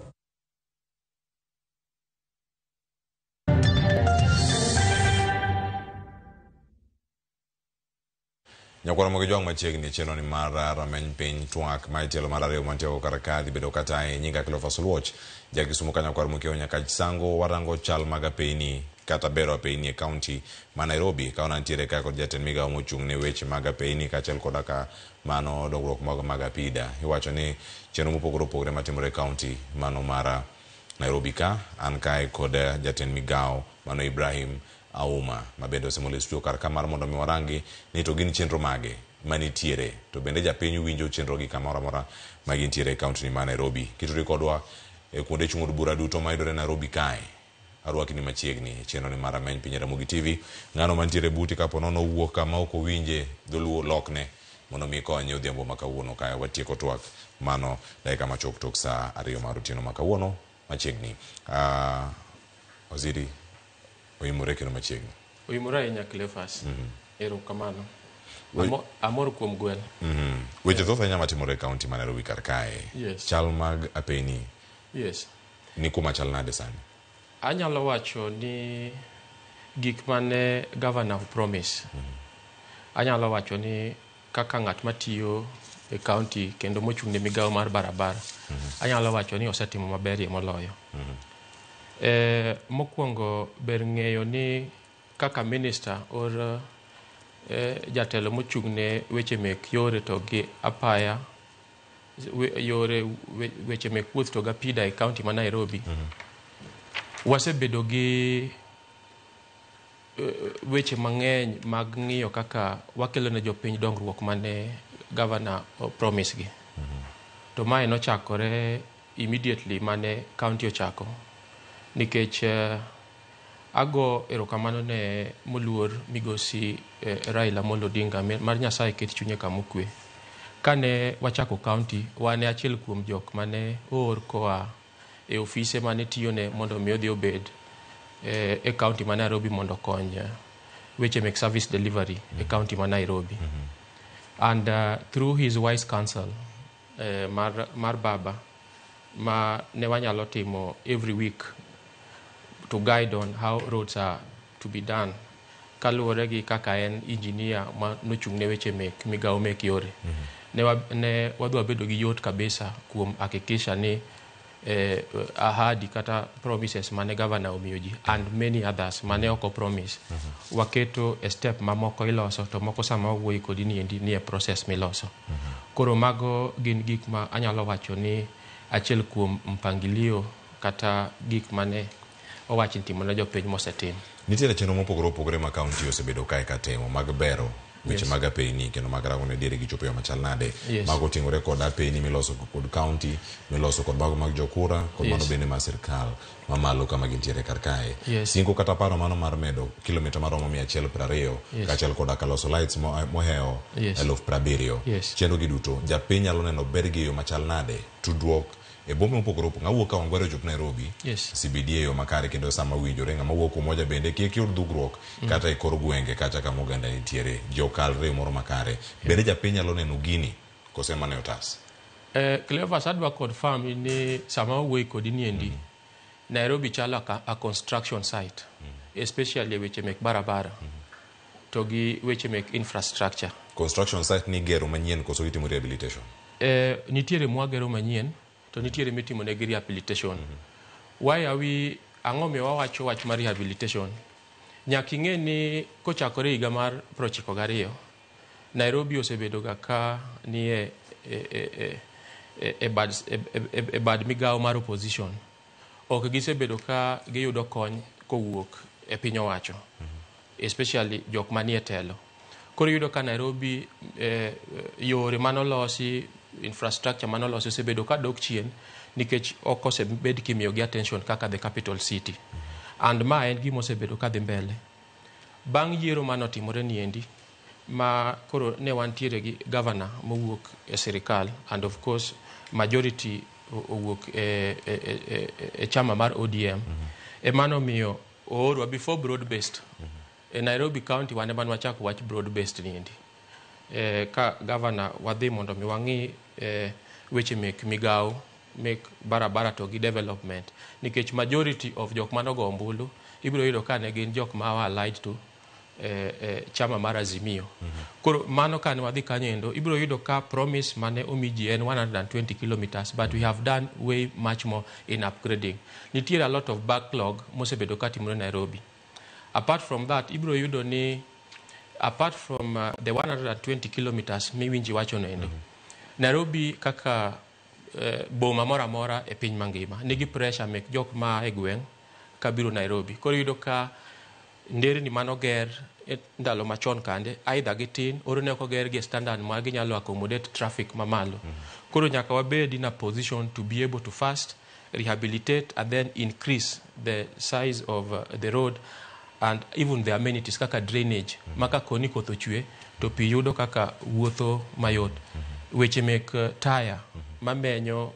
Nyakwara mogijuang machiegni chelo ni mar Rameny Piny twak ma itelo mar ariyo mantiego karakadhi bedo katae nyinga Cleophas Oluoch jakisumo ka nyakwara mokeo nyaka chisango warango chal mag apeini kata bero apeini e kaunti ma Nairobi kaona ntiere ka kod jatend migawo mochung' ne weche mag apeini kaachiel koda ka mano dongruok mag apida. Iwacho ni chenro mopogore opogore matimore e kaunti mano mar Nairobi ka an kae kod jatend migao mano Ibrahim Auma mabende osemolo studio kar kamar mondo mi warangi ni to gin chenro mage manitiere to bende japiny winjo chenro gi kamoro amora magintiere e kaunti ni ma Nairobi. Kituri kodwa e kuonde chung'od bura duto mayudore Nairobi kae. Arwaki ni machiegni chenro ni mara Rameny Piny Ramogi TV. Ng'ano mantiere buti kapo nono wuok kama ok owinje dholuo lokne mondo mi konye odhiambo ma kawuono kae watieko twak mano dakika machok tok saa 2 mar otieno ma kawuono machiegni. Waziri oimore kendo machiegni. Oimore ahinya Cleophas. Erokamano. Amor kuom gwel. Weche thoth ahinya matimore e kaunti ma Nairobi kar kae. Yes. Chal mag apeni. Yes. Ni kuma chal nade sani? Anyalo wacho ni gik mane governor promise. Anyalo wacho ni kaka ng'at matiyo e kaunti kendo mochung'ne migao mar barabara. Anyalo wacho ni osetimo maberie moloyo. Mokwongo ber ng'eyo ni kaka minister or jatelo mochung'ne weche mek yore to gi apaya yore weche mek wuoth to ga pida e kaunti ma Nairobi. Wasebedo gi weche mang'eny mag ng'iyo kaka wakelo ne jopiny dongruok mane governor promise gi. To mae nochakore immediately mane kaunti ochako. Nikech ago erokamano ne moluor migosi Raila Amolo Odinga mar Nyasaye ket chunye kamokwe. Kane wachako kaunti, wane achiel kuom jok mane oor koa e ofise mane tiyone mondo mi odhi obed e kaunti ma Nairobi mondo kony weche mek service delivery e kaunti ma Nairobi. And through his wise counsel mar baba ma ne wanyalo timo every week to guide on how roads are to be done kaluwore gi kaka en engineer ma nochung'ne weche mek migao mek yore. Ne wadwa bedo gi yot kabisa kuom hakikisha ni ahadi kata promises mane governor omiyo ji and many others mane oko promise waketo a step mamoko iloso to moko sama wuoyi kodi ni endi nie process miloso. Koro mago gin gik ma anyalo wacho ni achiel kuom mpangilio kata gik mane owachi timo na jopiny mosetim. Nitiere chenro mopogore opogore ma kaunti osebedo kae katemo mag bero weche mag apeni kendo mag rango ne diere gi chopo machal nade. Mago ting'ore kod apeni miloso kod kaunti miloso kod mago mag jokura kod mano bende ma sirkal mamalo kama gintiere kar kae. Singo kata paro mano mar medo kilomita maromo 120 kaachiel kod kaloso lights moheo 70,000. Chenro gi duto japiny nyalo neno ber gi yo machal nade tudruok e bombe mopogore opogore ng'awuok ka wangware chop Nairobi CBD e yo makare kendo sama winjore ng'ama wuok kumoja bende kik yud dhugruok kata e kor gwenge kata kama oganda nitiere jokalre moro makare bende japiny nyalo neno gini kose mane otas. Cleophas adwa confirm ni sama wuoyi kodi ni endi Nairobi chalo a construction site especially weche mek barabara to gi weche mek infrastructure. Construction site ni gero manyien koso itimo rehabilitation? Nitiere mwagero manyien to nitiere mitimo ne gi rehabilitation. Why are we ang'o wawacho wach mar rehabilitation? Nyaka ing'e ni kochakore higa mar 92 Nairobi osebedo ga ka ni e bad migao mar opposition. Ok gisebedo ka giyudo kony kowuok e piny owacho, especially jok manie telo. Koro yudo ka Nairobi yore manolosi infrastructure manolosi osebedo ka dok chien nikech ok osebed kimiyo gi attention kaka the capital city. And ma en gima osebedo ka dhi mbele. Bang' yiero manotimore ni endi ma koro ne wantiere gi governor mowuok e sirikal and of course majority owuok e chama mar ODM. Emano miyo oorwa before broad based e Nairobi County wane man wachako wach broad based ni endi. Ka governor wadhi mondo mi wang'i weche mek migao mek barabara to gi development nikech majority of jok manogo ombulu ibiro yudo ka ne gin jok ma allied to chama mar Azimio. Koro mano kane wadhi kanyo endo ibiro yudo ka promise mane omiji en 120 kilometers but we have done way much more in upgrading. Nitiere a lot of backlog mosebedo ka timore Nairobi. Apart from that ibiro yudo ni apart from the 120 kilometers miwinji wacho no endo Nairobi kaka boma mora mora e piny mangima nigi pressure mek jok ma e gweng' kabiro Nairobi. Koro yudo ka nderni manoger e ndalo machon kande either gitin oro ne oger gi standard ma ginyalo accommodate traffic mamalo. Koro nyaka wabed in a position to be able to first rehabilitate and then increase the size of the road and even the amenities kaka drainage maka koni koth ochwe to pi yudo kaka wuotho mayot. Weche mek taya mamenyo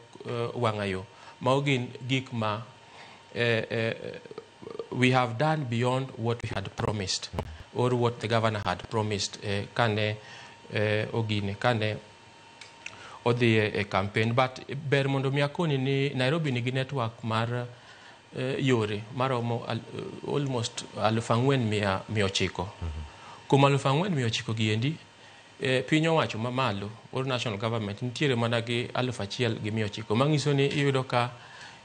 wang'ayo mao gin gik ma we have done beyond what we had promised or what the governor had promised kane odhi e campaign. But ber mondo mi akoni ni Nairobi nigi network mar yore maromo almost 4,900. Kuom 4,900 giendi piny owacho mamalo or national government nitiere mana gi 1,900 mangiso ni iyudo ka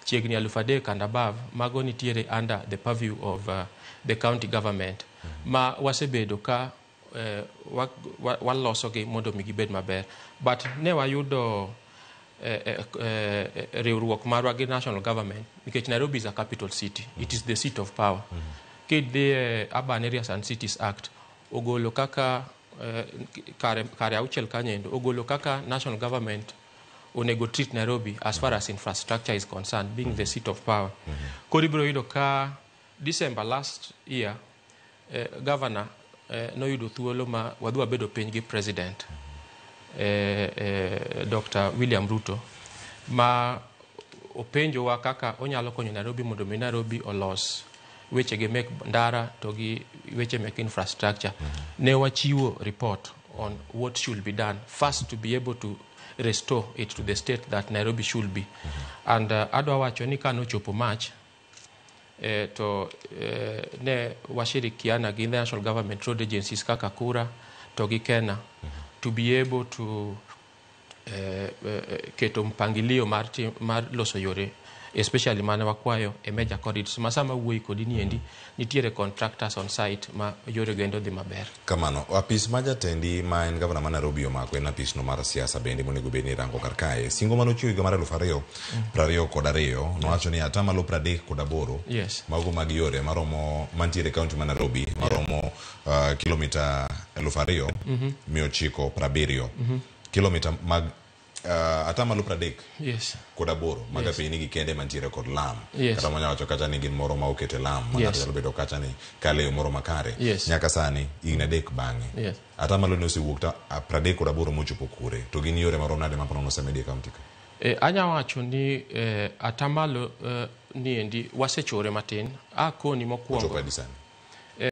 chiegni 3,000 and above mago nitiere under the purview of the county government ma wasebedo ka waloso gi mondo mi gibed maber. But ne wayudo riwruok marwa gi national government nikech Nairobi is a capital city. It is the seat of power. The Urban Areas and Cities Act ogolo kaka kare auchiel kanyendo ogolo kaka national government onego treat Nairobi as far as infrastructure is concerned, being the seat of power. Koro ibiro yudo ka December last year governor noyudo thuolo ma wadwa bedo piny gi president Dr. William Ruto ma openjowa kaka onyalo konyo Nairobi mondo mi Nairobi olos weche ge mek ndara to gi weche mek infrastructure. Ne wachiwo report on what should be done first to be able to restore it to the state that Nairobi should be. And adwa wacho ni kano chopo March to ne washirikiana gi national government road agencies kaka Kura to gi Kena to be able to keto mpangilio mar loso yore especially mane wakwayo e major corridors masama wuoi kodi niendi nitiere contractors on site ma yore gendo dhi maber. Kamano apis ma jatendi ma en gavana ma Nairobi omako en apis no mar siasa bende monego bed ni rango kar kae. Singo mano chiwo higa mar 2022 nowacho ni atamalo 38 yes. mago mag yore maromo mantiere kaunti ma Nairobi maromo kilomita 2,970 kilomita mag atamalo 30 yes. koda boro maga yes. Pini gi kende mantiere kod lam yes. Kata manya wacho kacha ni gin moro ma okete lam yes. Mana bedo kacha ni kale moro makare yes. Nyaka sani igna dek bange yes. Atamalo no siwuok ta 30 koda boro mochopo kure to gin yore marom nade ma pono semedi kaunti ka anya wacho ni atamalo niendi wasechore matin akoni mokwongo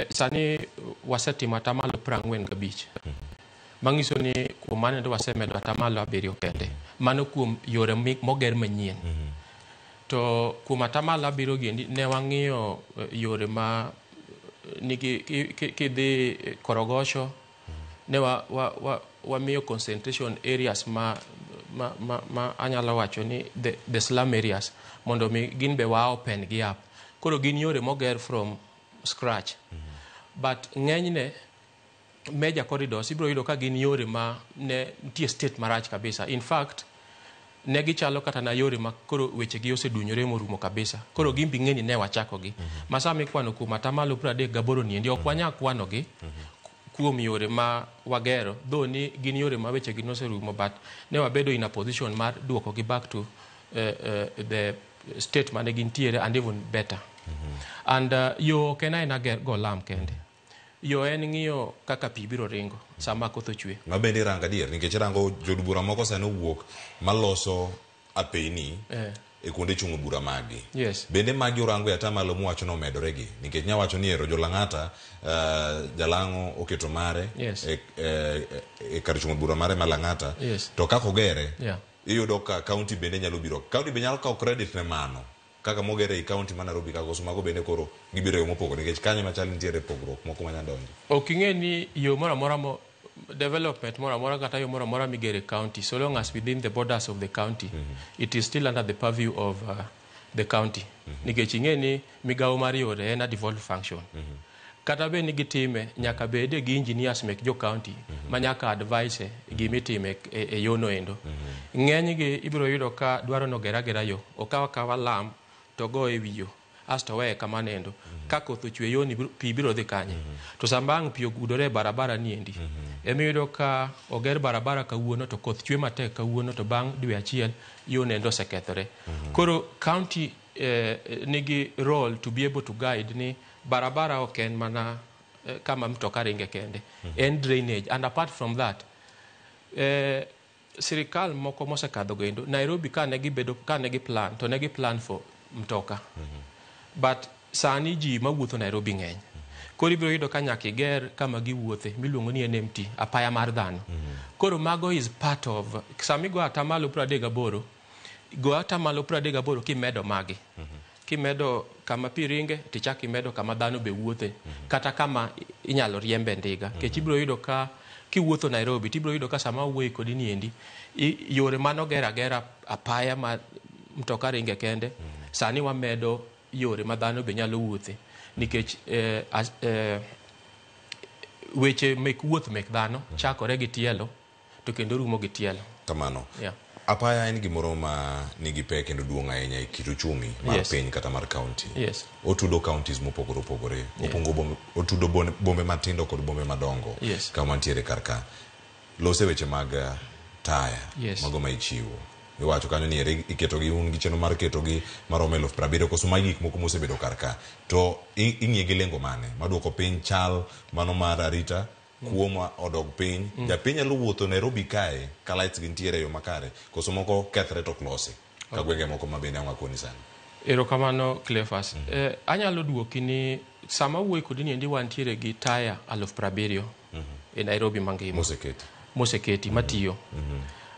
sani wasetimo atamalo 45 mangiso ni kuom mane ndo wasemedo atamalo 7 kende mano kuom yore moger manyien to kuom atamalo 7 giendi ne wang'iyo yore ma nigi kidhi Korogosho ne wamiyo concentration areas ma anyalo wacho ni the slum areas mondo mi gin be wa open gi up koro gin yore moger from scratch but ng'enyne major corridors ibiro yudo ka gin yore ma ne nitie state marach kabisa. In fact ne gichalo kata na yore ma koro weche gi osedunyore morumo kabisa koro gimbi ng'eni ne wachako gi masami kwano kuom atamalo 38 niendi ok wanya kwano gi kuom yore ma wagero though ni gin yore ma weche gi noserumo but ne wabedo in a position mar duoko gi back to the state mane gintiere and even better and yo kena ina go lam kende yo en ng'iyo kaka pi biro ringo sama koth ochwe ma bende ranga dier nikech rango jodbura moko sano wuok maloso apeni e kuonde chungo bura magi yes. Bende magi orango ya tamalo muwacho no medore gi nikech nya wacho ni ero jolang'ata jalango oketo mare yes. e kar chungo bura mare malang'ata yes. To kako gere yeah. Iyudo ka county bende nyalo biro county be nyalo kawo credit ne mano kaka mogere i county ma Nairobi kago sumago bende koro gibiro yo mopogore nikech kanyo machal nitiere pogruok moko manya donjo oking'e ni yo moro amora development moro amora kata yo moro amora migere county so long as within the borders of the county it is still under the purview of the county nikech ing'e ni migawo mar yore en a devolved function kata be ni gitime nyaka bede gi engineers mek jo county ma nyaka advice gimitime e yono endo. Ng'eny gi ibiro yudo ka dwaro no gera yo okawa lam to go e wiyo asto we kama nendo ka koth ochwe yoni pi biro dhi kanye to sambang pi ogudore barabara ni endi emiyudo ka oger barabara kawuono to koth chwe matek kawuono to bang dwe achiel yo nendo sekethore. Koro county nigi role to be able to guide ni barabara oken mana kama mtoka ringe kende and drainage, and apart from that sirikal moko mosekadho gendo Nairobi ka negi plan to negi plan for mtoka but sani ji mawuotho Nairobi ng'eny. Koro ibiro yudo ka nyaka iger kama giwuothe miluongo ni NMT apaya mar dhano. Koro mago is part of sami go atamalo 38 go atamalo 38 kimedo magi kimedo kama pi ringe tichaki medo kama dhano be wuothe kata kama inyalo riembe ndiga kech ibiro yudo ka kiwuotho Nairobi tibiro yudo ka sama wuoyi kodi ni endi yore mano gera apaya ma mtoka ringe kende sani wamedo yore ma dhano be nyalo wuothe nikech weche mek wuoth mek dhano chakore gi tielo to kendo rumo gi tielo kamano. Apaya en gimoro ma nigi pek kendo duong' ahinya e kit uchumi mar piny kata mar county. Otudo counties mopogore opogore otudo bombe matindo kod bombe madongo kama ntiere karka lose weche mag taya mago ma ichiwo iwacho kanyo ni iketo gi un gi cheno mar keto gi maromo 70,000 koso ma gik moko mosebedo karka to ing'ie gi lengo mane maduoko piny chal mano mar arita kuoma odog piny japiny nyalo wuotho Nairobi kae ka lights gi ntiere yo makare koso moko kethre to klosi ka gwenge moko mabende ang'akoni sana. Erokamano Cleophas. Anyalo duoki ni sama wuoyi kodi ni endi wantiere gi taya 70,000 e Nairobi mangima moseketi matiyo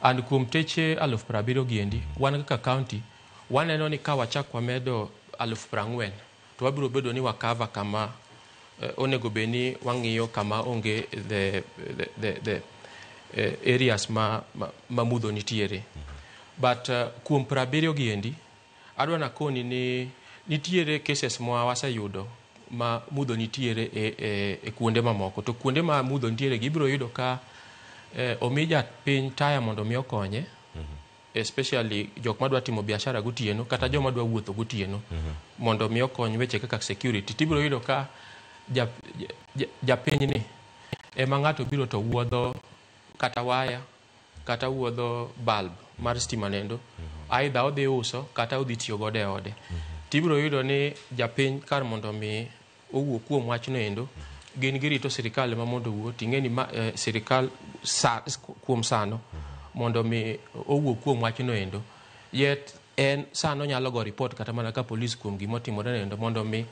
and kuom teche 70,000 gi endi wan kaka county waneno ni ka wachak wamedo 40,000 to wabiro bedo ni wakava kama onego beni wang'iyo kama onge the areas ma mudho nitiere but kuom 70 gi endi adwa nakoni ni nitiere cases mwa waseyudo ma mudho nitiere e kuonde mamoko to kuonde ma mudho nitiere gibiro yudo ka omija piny taya mondo mi okonye especially jok madwa timo biashara gotieno kata joma dwa wuotho gotieno mondo mi okony weche kaka security tibiro yudo ka japiny ni ema ng'ato biro to wuodho kata waya kata wuodho bulb mar stima nendo aidha odhi uso kata odhi tiyo gode e ode tibiro yudo ni japiny kar mondo mi owuo kuom wachno endo gin girito sirikal ma mondo owuo ting'eni sirikal kuom sano mondo mi owuo kuom wachno endo yet en sano nyalo go report kata mana ka police kuom gimotimore nendo mondo mi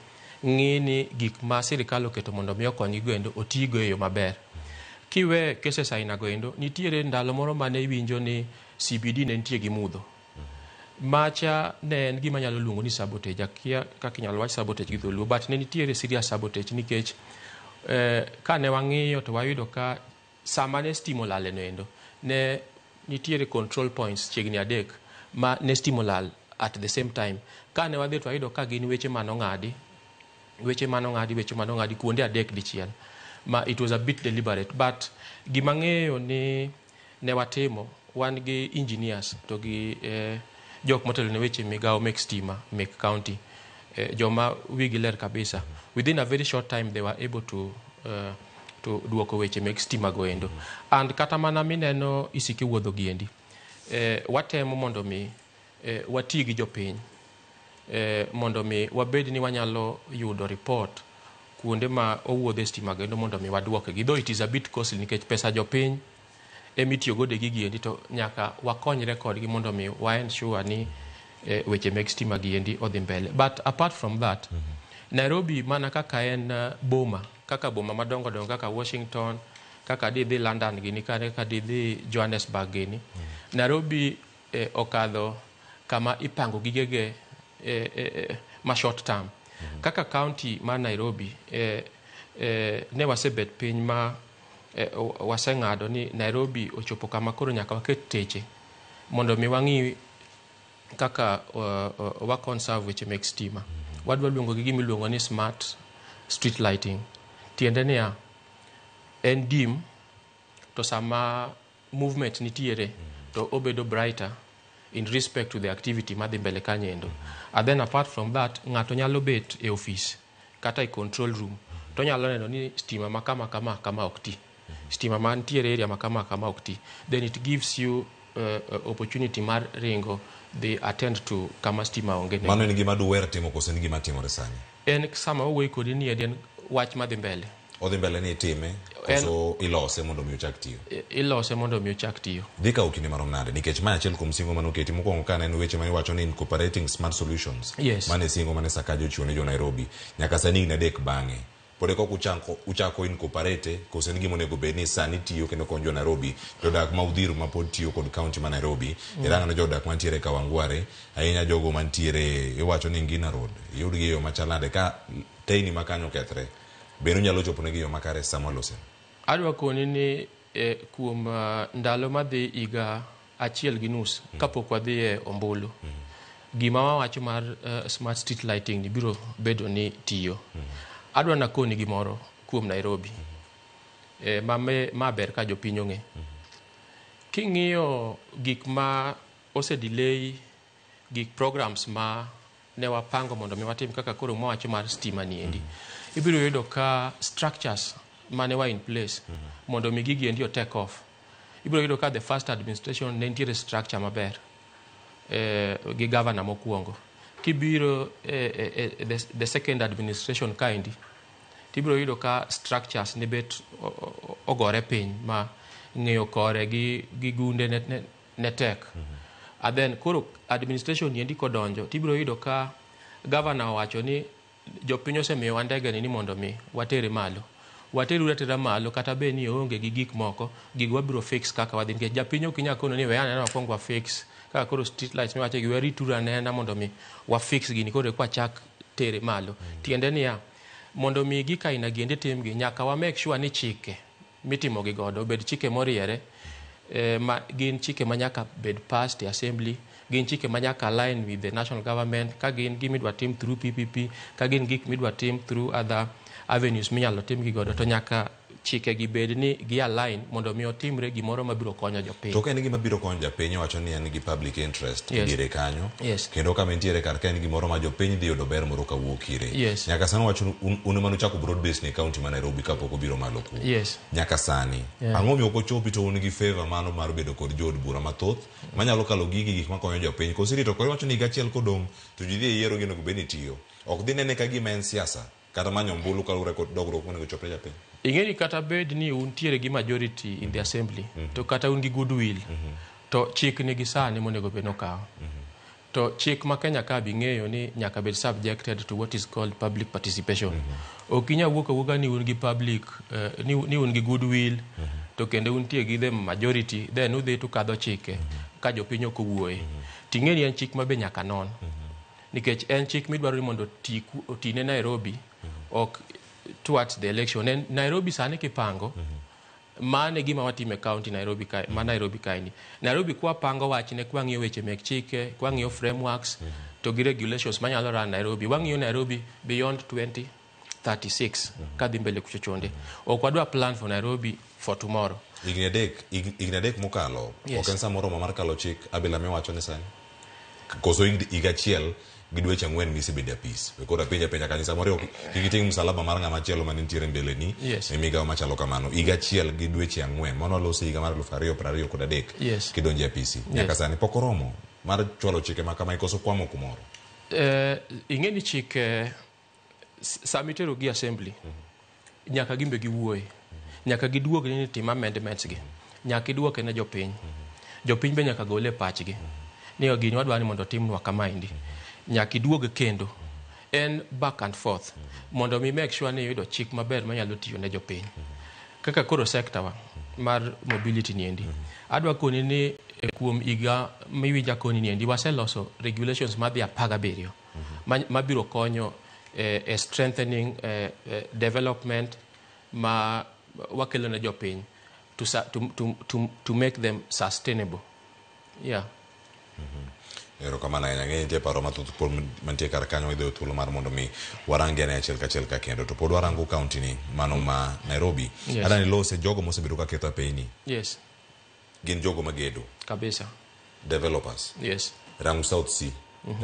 ng'ini gik ma sirikal oketo mondo mi okony go endo otigo e yo maber. Kiwe cases aina go endo nitiere ndalo moro mane iwinjo ni CBD ne nitie gi mudho macha ne en gima nyalo luongo ni sabotage akia kaka inyalo wach sabotage gi dholuo but ne nitiere serious sabotage nikech ka ne wang'iyo to wayudo ka sama ne stimo lal endo ne nitiere control points chiegni 3 ma ne stimo lal at the same time ka ne wadhi to wayudo ka gin weche manong'adi kuonde 3 dichiel ma it was a bit deliberate but gima ng'eyo ni ne watimo wan gi engineers to gi jok motelo ne weche migawo mek stima mek county joma wigi ler kabisa within a very short time they were able to duoko weche mek stima go endo and kata mana mineno isiki wuodho gi endi watemo mondo mi wati gi jopiny mondo mi wabed ni wanyalo yudo report kuonde ma owuodhe stima go endo mondo mi waduoke gi though it is a bit costly nikech pesa jopiny emitiyo gode gi endi to nyaka wakonyre kodgi mondo mi wa ensure ni weche mek stima gi endi odhi mbele but apart from that Nairobi mana kaka en boma madongo dongo kaka Washington kaka didhi London gini kaka didhi Johannesburg gini Nairobi okadho kama ipango gigege ma short term kaka county ma Nairobi ne wasebet piny ma waseng'ado ni Nairobi ochopo kama koro nyaka waket teche mondo mi wang'i kaka wa conserve weche mek stima wadwa luongo gi gimiluongo ni smart street lighting Tiende niya, en dim to sama movement nitiere to obedo brighter in respect to the activity madhi mbele kanyendo. And then apart from that, ng'ato nyalo bet e office kata e control room to nyalo neno ni stima makama ok ti. Stima mantiere area makama ok ti. Then it gives you opportunity mar ringo they attend to kama stima onge. Mano en gima duwer timo kose en gima timore sani? En sama owuoyo kodi ni en wach madhi mbele. Odhi mbele ni itime koso ilose mondo mi ochak tiyo? Ilose mondo mi ochak tiyo. Dhi kawo kinde marom nade? Nikech ma achiel kuom singo manoketi mokwongo ka en weche mane wacho ni incorporating smart solutions. Yes. Mane singo mane Sakaja ochiwo ne jo Nairobi. Nyaka sani higni adek bang'e. Pode kok uchako incorporate kose en gima onego bed ni sani tiyo kendo konyo jo Nairobi. Jodak ma Udhiru ma pod tiyo kod kaunti ma Nairobi. Irang'o jodak mantiere Kawangware. Ahinya jogo mantiere iwacho ni Ngina Road. Yudgi yo machalade ka teyni makanyo kethre. Beno nyalo chopo negi yo makare Samuel Ose. Adwa koni ni kuom ndalo madhi iga achiel gi nus kapok wadhi e ombulu. Gima wawacho mar smart street lighting ni biro bedo ni tiyo. Adwa nakoni gimoro kuom Nairobi. Ma ber ka jopiny ong'e. King'iyo gik ma ose delay gik programs ma ne wapango mondo mi watim kaka koro mwawacho mar stima ni endi. Ibiro yudo ka structures mane wa in place mondo mi gigi endi o take off. Ibiro yudo ka the first administration ne nitiere structure maber gi governor mokwongo. Kibiro the second administration kaendi tibiro yudo ka structures ne bet ogore piny ma ng'eyo kore gi gunde ne tek. And then koro administration yendi kodonjo tibiro yudo ka governor owacho ni jopiny osemiyowa ndege ni mondo mi watere malo. Wateru ratera malo kata be ni onge gi gik moko gig wabiro fix kaka wadhi nikech japiny ok inyalo kono ni we anena wakwong wa fix kaka koro street lights miwacho gi weri tura nena mondo mi wa fix gini koro kwa chak tere malo. Tiende niya mondo mi gika ina giende timgi nyaka wa make sure ni chike mitimo gi godo bed chike moriere ma gin chike manyaka bed passed the assembly, gin chike manyaka align with the national government, ka gin gimidwa tim through PPP, ka gin gik midwa tim through other avenues minyalo tim gi godo to nyaka chike gi bed ni gi align mondo mi otimre gimoro mabiro konyo jopiny. To ka en gima biro konyo jopiny wacho ni en gi public interest diere kanyo. Yes. Kendo kama nitiere kar ka en gimoro ma jopiny dhi yudo ber moro kawuok ire. Yes. Nyaka sani wacho un mano chako broad base ne kaunti ma Nairobi kapok obiro malo ku. Yes. Nyaka sani. Ang'o miyo ok ochopi to un gi favor mano mar bedo kod jood bura mathoth manyalo kalo gik makonyo jopiny. Kosirito koro wacho ni higa achiel kodong' to ji dhi e yiero gino bed ni tiyo. Ok dhi nene ka gima en siasa kata manyo ombulu kalure kod dogruok monego chopre japiny. Ing'eni kata bed ni untiere gi majority in the assembly to kata un gi goodwill to chik nigi sani monego bed nokaw. To chik ma Kenya ka bi ng'eyo ni nyaka bed subjected to what is called public participation. Ok inya wuoka ni un gi public ni un gi goodwill to kendo untie gi the majority then udhi to kadho chike ka jopiny ok owuoye. Ting'eni en chik ma be nyaka non. Nikech en chik midwaro ni mondo otine Nairobi ok towards the election. En Nairobi sani kipango mane gima watime county Nairobi ka ma Nairobi kaini. Nairobi kwa pango wachne kwa ng'iyo weche mek chike, kwa ng'iyo frameworks to gi regulations manyalo ran Nairobi. Wang'iyo Nairobi beyond 2036 kadhi mbele kuchochonde. Ok wadwa plan for Nairobi for tomorrow. Igni adek mokalo. Ok en samoro mar kalo chik abila mewacho ne sani. Koso higa achiel gi dweche 4 misebede apis. Koro penja kanisa moro kigiting msalaba mar ng'ama chielo man nitiere mbele ni e migawo machalo kamano. Higa achiel gi dweche 4 mano losi higa mar 2023 kidonje apisi. Nyaka sani pok oromo mar chwalo chike ma kama ikoso kwamo kumoro. Ing'eni chike samitero gi assembly nyaka gimbe gi wuoye. Nyaka giduog ni tim amendments gi. Nyaka iduoke ne jopiny. Jopiny be nyaka gole pachgi. Ni gini wadwa ni mondo timnwa kama indi. Nyaka iduog kendo en back and forth mondo mi make sure ni yudo chik maber manyalo tiyo ne jopiny. Kaka koro sector wa mar mobility ni endi. Adwa koni ni kuom iga miwinja koni ni endi waseloso regulations madhi 17 mabiro konyo strengthening development ma wakelo ne jopiny to make them sustainable. Yeah. Ero kamana ina ng'e paro matut por mantie kar kanyo idho thuolo mar mondo mi warange ne achiel ka kendo to pod warango county ni mano ma Nairobi. Yes. Adani lose jogo mosebedo ka ketho piny. Yes. Gin jogo magedo. Kabisa. Developers. Yes. Rangu South Sea.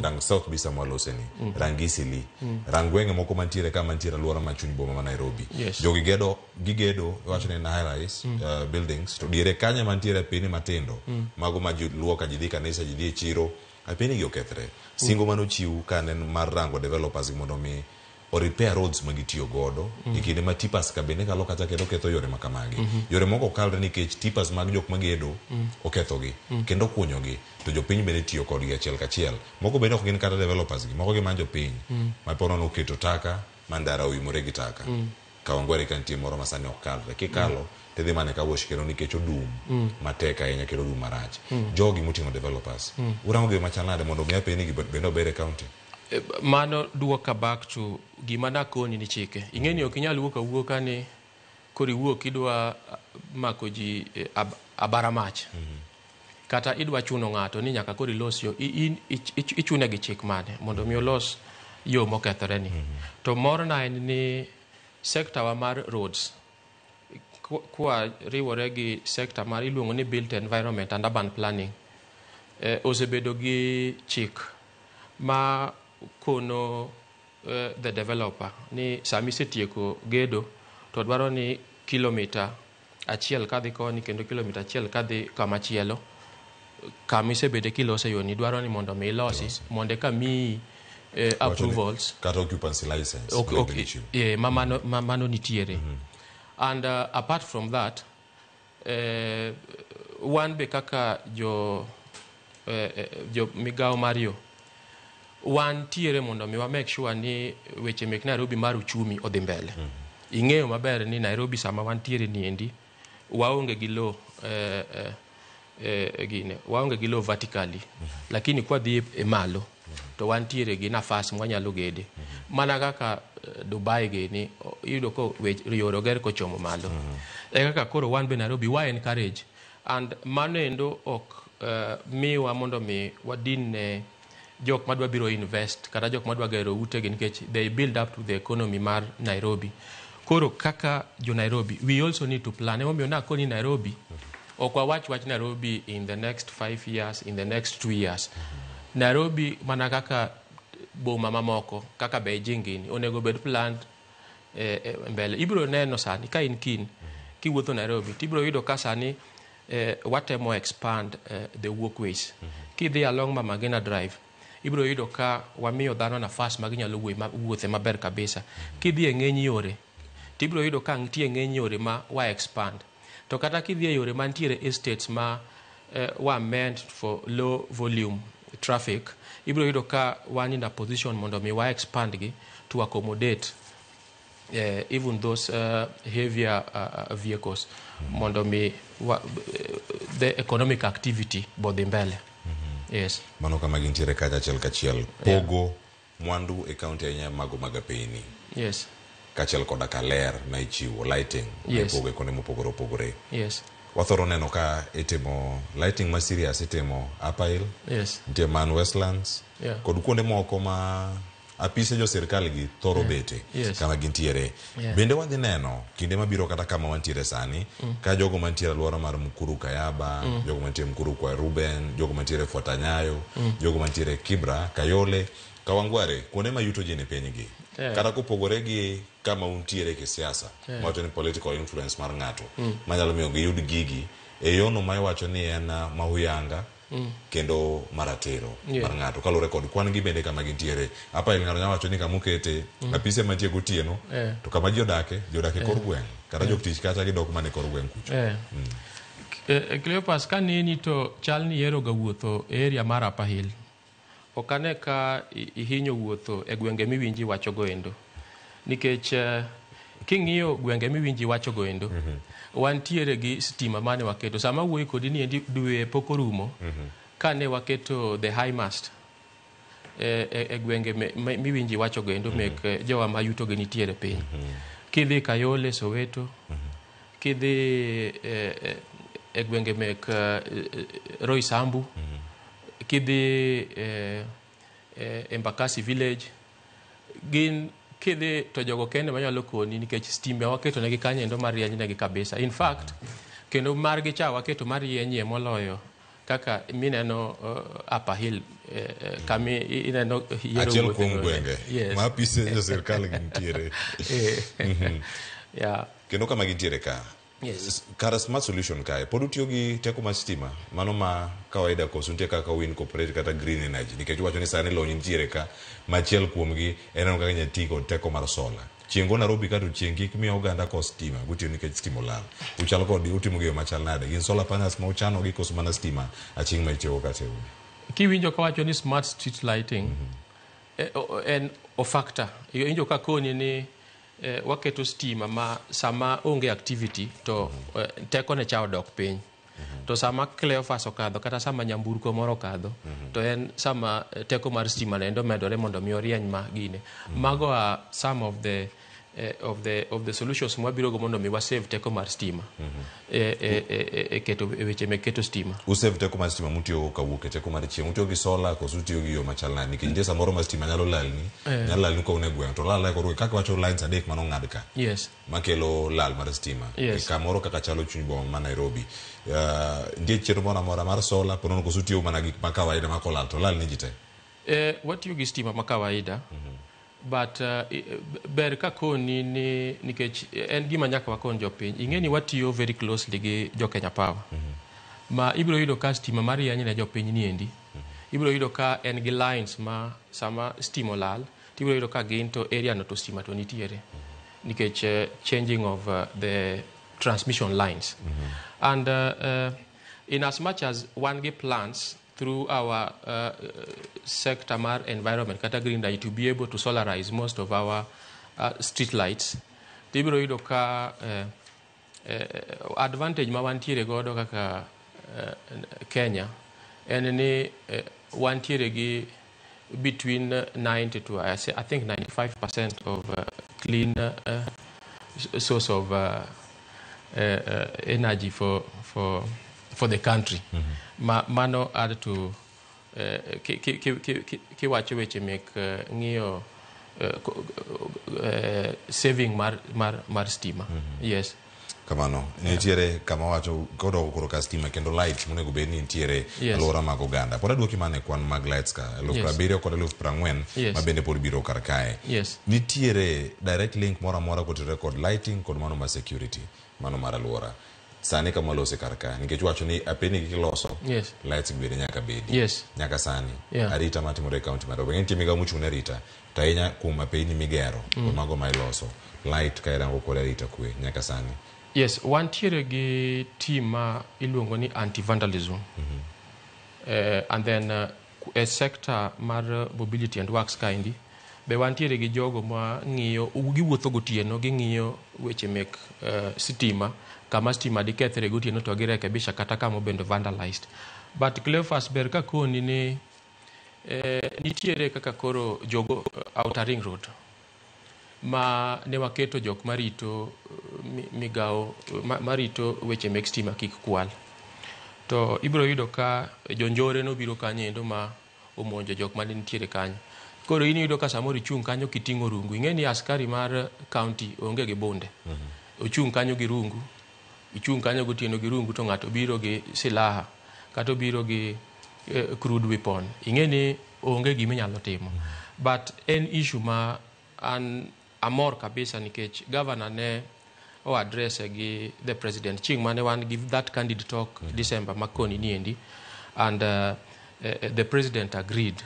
Rangu South bisa mwalose ni. Rangi Isili. Rangu wenge moko mantiere ka mantiere luora machuni boma ma Nairobi. Yes. Jogi gigedo wachone na high rise buildings to dire kanya mantiere pini matendo. Mago ma luo ka jidhi kanisa jidhi chiro. Apeni gi okethre. Singo mano chiu kanen mar rango developers mondo mi o repair roads magitiyo godo ikinde ma tipas ka bende kalo kata kendo ketho yore makamagi. Yore moko kalre nikech tipas mag jok magedo okethogi kendo kunyogi to jopiny bende tiyo kodgi achiel kachiel. Moko bende ok gin kata developers gi, moko gi manjo piny ma pono no keto taka mandara uimore gi taka. Kawangware kantie moro masani ok kalre kikalo tedhi mane ka wosh kendo nikech odum mateka ahinya kendo odum marach. Jogi moting'o developers urango gi machanade mondo mi apeni gi bende obere county. Mano duoka back to gima nakoni ni chike. Ing'eni ok inyal wuoka ni kori wuok idwa mako ji abara mach. Kata idwa chuno ng'ato ni nyaka kori los yo ichune gi chik mane mondo mi olos yo mokethore ni. To moro na en ni sector wa mar roads kwa riwore gi sector mar iluongo ni built environment and urban planning osebedo gi chik ma kono the developer ni sami setieko gedo to dwaro ni kilomita achiel kadhi koni kendo kilomita achiel kadhi kamachielo kamisebede kilose yoni dwaro ni mondo mi ilosi mondo ka mi approvals kata occupancy license. Okay. Mano nitiere. And apart from that one be kaka jo migao Mario wan tiere mondo mi wa make sure ni weche mek Nairobi mar uchumi odhi mbele. Ing'eyo maber ni Nairobi sama wan tiere ni endi waonge gi lo waonge gi lo vertically lakini kwa dhi malo to wan tiere gi nafas mwanyalo gede mana kaka Dubai geni yudo ko yoro ger ko chomo malo kaka koro wan be Nairobi wa encourage and manendo ok miwa mondo mi wadin ne jok madwa biro invest kata jok madwa gero ute gi nikech they build up to the economy mar Nairobi. Koro kaka jo Nairobi we also need to plan. Emo na koni Nairobi okwa watch Nairobi in the next 5 years, in the next 2 years. Nairobi mana kaka boma mamoko kaka Beijing ini onego bed planned mbele. Ibro neno sani ka in kin kiwuotho Nairobi tibro yudo ka sani watemo expand the walkways. Kidhi along Mama Ngina Drive ibro yudo ka wamiyo dhano nafas maginyalo wuothe maber kabisa. Kidhi e ng'eny yore tibro yudo ka nitie ng'eny yore ma wa expand. To kata kidhi e yore mantiere estates ma wa meant for low volume traffic ibro yudo ka wan in a position mondo mi wa expand gi to accommodate even those heavier vehicles mondo mi the economic activity bodhi mbele. Yes. Mano kama gintiere kacha achiel kachiel pogo mwandu e county ya mago magapeni. Yes. Kachiel koda kaler na ichiwo lighting. Yes. Pogo kone mopogore. Yes. Wathoro neno ka itimo lighting ma serious itimo Upper Hill. Yes. Nitie man Westlands. Yeah. Kod kuonde moko ma apise jo sirkal gi thoro bete kama gintiere. Bende wadhi neno kinde mabiro kata kama wantiere sani ka jogo mantiere alwora mar Mukuru Kayaba, jogo mantiere Mukuru kwa Ruben, jogo mantiere Fuatanyayo, jogo mantiere Kibra, Kayole, Kawangware, kuonde ma yuto jene penygi. Kata kupogore gi kama untiere kisiasa, mawacho ni political influence mar ng'ato, manyalo miyo giyud gigi e yono ma iwacho ni en mahuyanga kendo maratero mar ng'ato kalure kod kwan gi bende kama gintiere. Apa il ng'ato nyawacho ni kamukete apise mantie gotieno to kama ji odake kor gweng' kata jok tich kata gidok mane kor gweng' kucho. Cleopas ka nini to chalni yero ga wuotho e area mar Upper Hill okane ka ihinyo wuotho e gwenge miwinji wacho goendo nikech king'iyo gwenge miwinji wacho goendo wantiere gi stima mane waketo sama wuoyi kodi ni endi dwe pok orumo kane waketo the high mast e gwenge miwinji wacho goendo mek jowa ma yuto gi nitiere piny. Kidhi Kayole, Soweto, kidhi e gwenge mek Roysambu, kidhi Embakasi village gin kidhi to jogo kende manyalo koni nikech stima waketo negi kanyo endo marieny negi kabisa. In fact kendo margi cha waketo marienyie moloyo kaka mineno Upper Hill kami ineno achiel kuom gwenge ma apise sirkal gintiere. Yeah. Kendo kama gintiere ka. Yes. Kara smart solution kae pod utiyo gi teko mar stima mano ma kawaida koso nitie kaka wind corporate kata green energy nikech wacho ni sani lony nitiere ka machiel kuomgi en kaka inyalo ti kod teko mar sola. Chieng' Nairobi kata chieng' kik miyo oganda ko stima gutiyo nikech stima olal. Uchalo kod utimo gi yo machal nade gin solar panels ma uchano gi koso mana stima achieng' ma itiyogo kata udi. Kiwinjo ka wacho ni smart street lighting en ofactor iwinjo ka koni ni waketo stima ma sama onge activity to teko ne cha odok piny. To sama Cleophas okadho kata sama nyamburko moro kadho to en sama teko mar stima endo medore mondo mi orieny ma gine. Mago are some of the solutions mwabiro go mondo mi wa save teko mar stima keto weche me keto stima. U save teko mar stima mutiyo kawuok teko mar chieng' utiyo gi solar koso utiyo gi yo machal nade nikech nitie samoro ma stima nyalo lalni ko une gweng' to lal ko kaka wacho lines adek mano ng'ad ka. Yes. Makelo lal mar stima. Yes. Kamoro kaka chalo chuny boma ma Nairobi. Ndiye chenro moro amora mar solar ponono koso utiyo mana gik ma kawaida ma kolal to lal ni jite. Watiyo gi stima ma kawaida. But ber ka koni ni nikech en gima nyaka wakon jopiny ing'eni watiyo very closely gi jo Kenya Power ma ibiro yudo ka stima marieny ne jopiny niendi ibiro yudo ka en gi lines ma sama stima olal ibiro yudo ka gin to area no to stima to nitiere nikech changing of the transmission lines and in as much as one get plans through our sector mar environment kata green light to be able to solarize most of our street lights. Tibiro yudo ka advantage ma wantiere godo kaka Kenya en ni wantiere gi between 90 to I think 95% of clean source of energy for the country. Mano add to kiwacho weche mek ng'iyo saving mar stima. Yes. Kamano nitiere kama wacho kodo koro ka stima kendo light monego bed ni nitiere alwora mag oganda. Pod aduoki mane kwan mag lights ka 70,000 kod 40,000 ma bende pod biro kar kae. Nitiere direct link moro amora kotere kod lighting kod mano ma security mano mar alwora. Sani kama lose karka nikech wacho ni apeni kiloso lights bede nyaka bedi nyaka sani arita matimore county mar Nairobi ng'enti miga muchung' ne arita tainya kuma apeni migero mago ma iloso light ka irango kod arita kwe nyaka sani. Yes, wantiere gi team ma iluongo ni anti vandalism and then a sector mar mobility and works kind be wantiere gi jogo ma ng'iyo giwuotho gotieno ging'iyo weche mek stima kama stima di kethre gotieno to girekebisha kata kama bendo vandalized. But Cleophas ber ka koni ni nitiere kaka koro jogo Outer Ring Road ma ne waketo jok marito migao marito weche mek stima kik kwal. To ibiro yudo ka jonjore no biro kanyo endo ma omonjo jok ma nitiere kanyo. Koro ini yudo ka samoro ichung' kanyo kiting'o rungu. Ing'eni askari mar county onge gi bunde. Ochung' kanyo gi rungu. Ichung' kanyo gotieno gi rungu to ng'ato biro gi silaha kata biro gi crude weapon. Ing'eni onge gima inyalo timo. But en issue ma an amor kabisa nikech governor ne o address gi the president chieng' mane wan give that candid talk December makoni niendi and the president agreed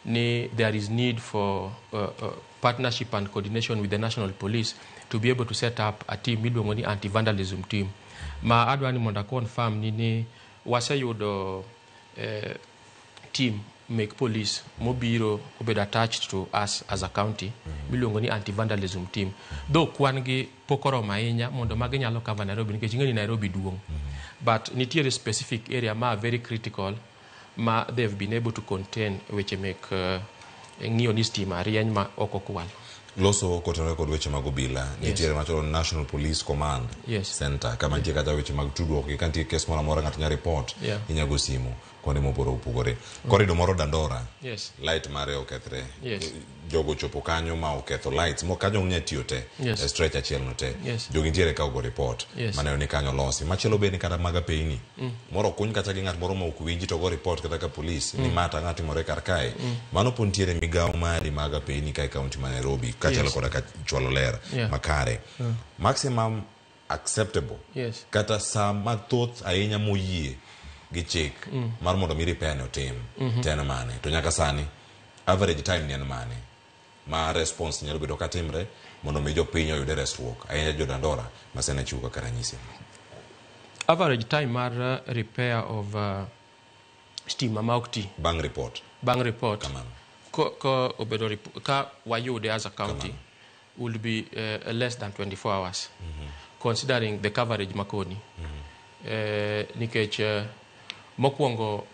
ni there is need for partnership and coordination with the national police to be able to set up a team miluongo ni anti-vandalism team ma adwa ni mondo confirm ni waseyudo team make police mobiro obed attached to us as a county miluongo ni anti-vandalism team though kwan gi pokoro ahinya mondo magi nyalo cover Nairobi nikech ing'eni Nairobi duong' but nitiere specific area ma very critical ma they've been able to contain weche mek ng'iyo ni stima rieny ma oko kwal. loso kotenore kod weche mag obila nitiere machalo National Police Command Center kama nitie kata weche mag tudruok ka nitie kes moro amora ng'ato nya report inyago simu kuonde mopogore korido moro Dandora light mare okethre jogo chopo kanyo ma oketho lights mo kanyo nya tiyo te stretch achiel no te jogi nitiere ka ogo report mane ni kanyo losi machielo be ni kata maga peini moro kuny kata gi ng'at moro ma ok winji to go report kata ka police ni mata ng'ati more kar kae mano pontiere migawo mari maga peini kai county ma Nairobi kachalo koda ka chwalo ler makare maximum acceptable kata sama thoth ahinya moyie gi chik mar mondo mi repair no team tena mane to nyaka sani average time ni en mane ma response nyalo bedo katimre mondo mi jopiny oyude resruok ahinya jo Dandora masene chuka karanyisi average time mar repair of stima maukti bang report kamano ko obedo ka wayude as a county would be less than 24 hours considering the coverage makoni nikech mokwongo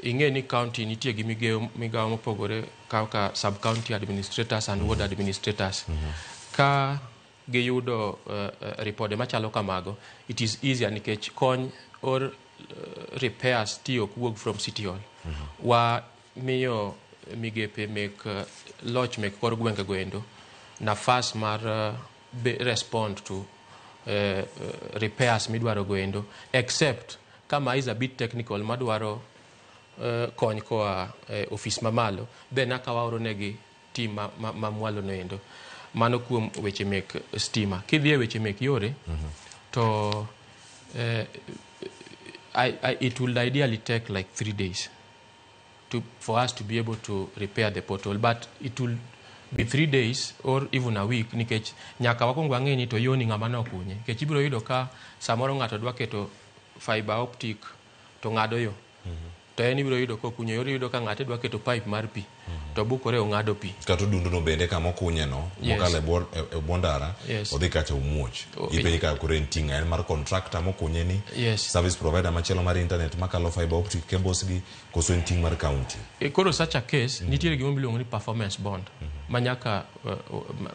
ing'e ni county nitie gi migawo mopogore kaka sub county administrators and ward administrators ka giyudo report machalo kamago it is easier nikech kony or repairs tiyo kuwuok from city hall wa miyo migepe mek loch mek kor gwenge goendo nafas mar respond to repairs midwaro goendo except kama is a bit technical madwaro kony koa office mamalo then akawaoro negi team mamwalo noendo mano kuom weche mek stima kidhie weche mek yore to it will ideally take like 3 days for us to be able to repair the pothole but it will be 3 days or even a week nikech nyaka wakwongo ang'e ni to yoni ng'ama nokunye nikech ibiro yudo ka samoro ng'ato dwa keto fiber optic to ng'ado yo to en ibiro yudo kokunyo yori yudo ka ng'ate dwa keto pipe mar pi to bukore ong'ado pi kata dundu no bende kama okunye no mokale bondara odhi kata umuoch ipenyi ka kore ntinga en mar contractor mokunye ni service provider machielo mar internet makalo fiber optic cables gi koso nting mar county koro such a case nitiere gimo miluongo ni performance bond manyaka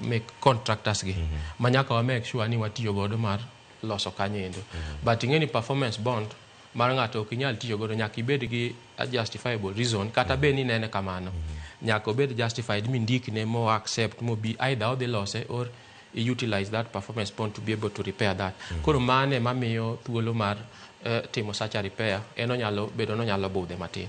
make contractors gi manyaka wa make sure ni watiyo godo mar loso kanyendo but ing'e ni performance bond mar ng'ato ok inyal tiyo godo nyaka ibed gi a justifiable reason kata be ni nene kamano nyaka obed justified mi ndikne mo accept mo be either odhi lose or utilize that performance bond to be able to repair that koro mane mamiyo thuolo mar timo such a repair eno nyalo bedo no nyalo budhe matin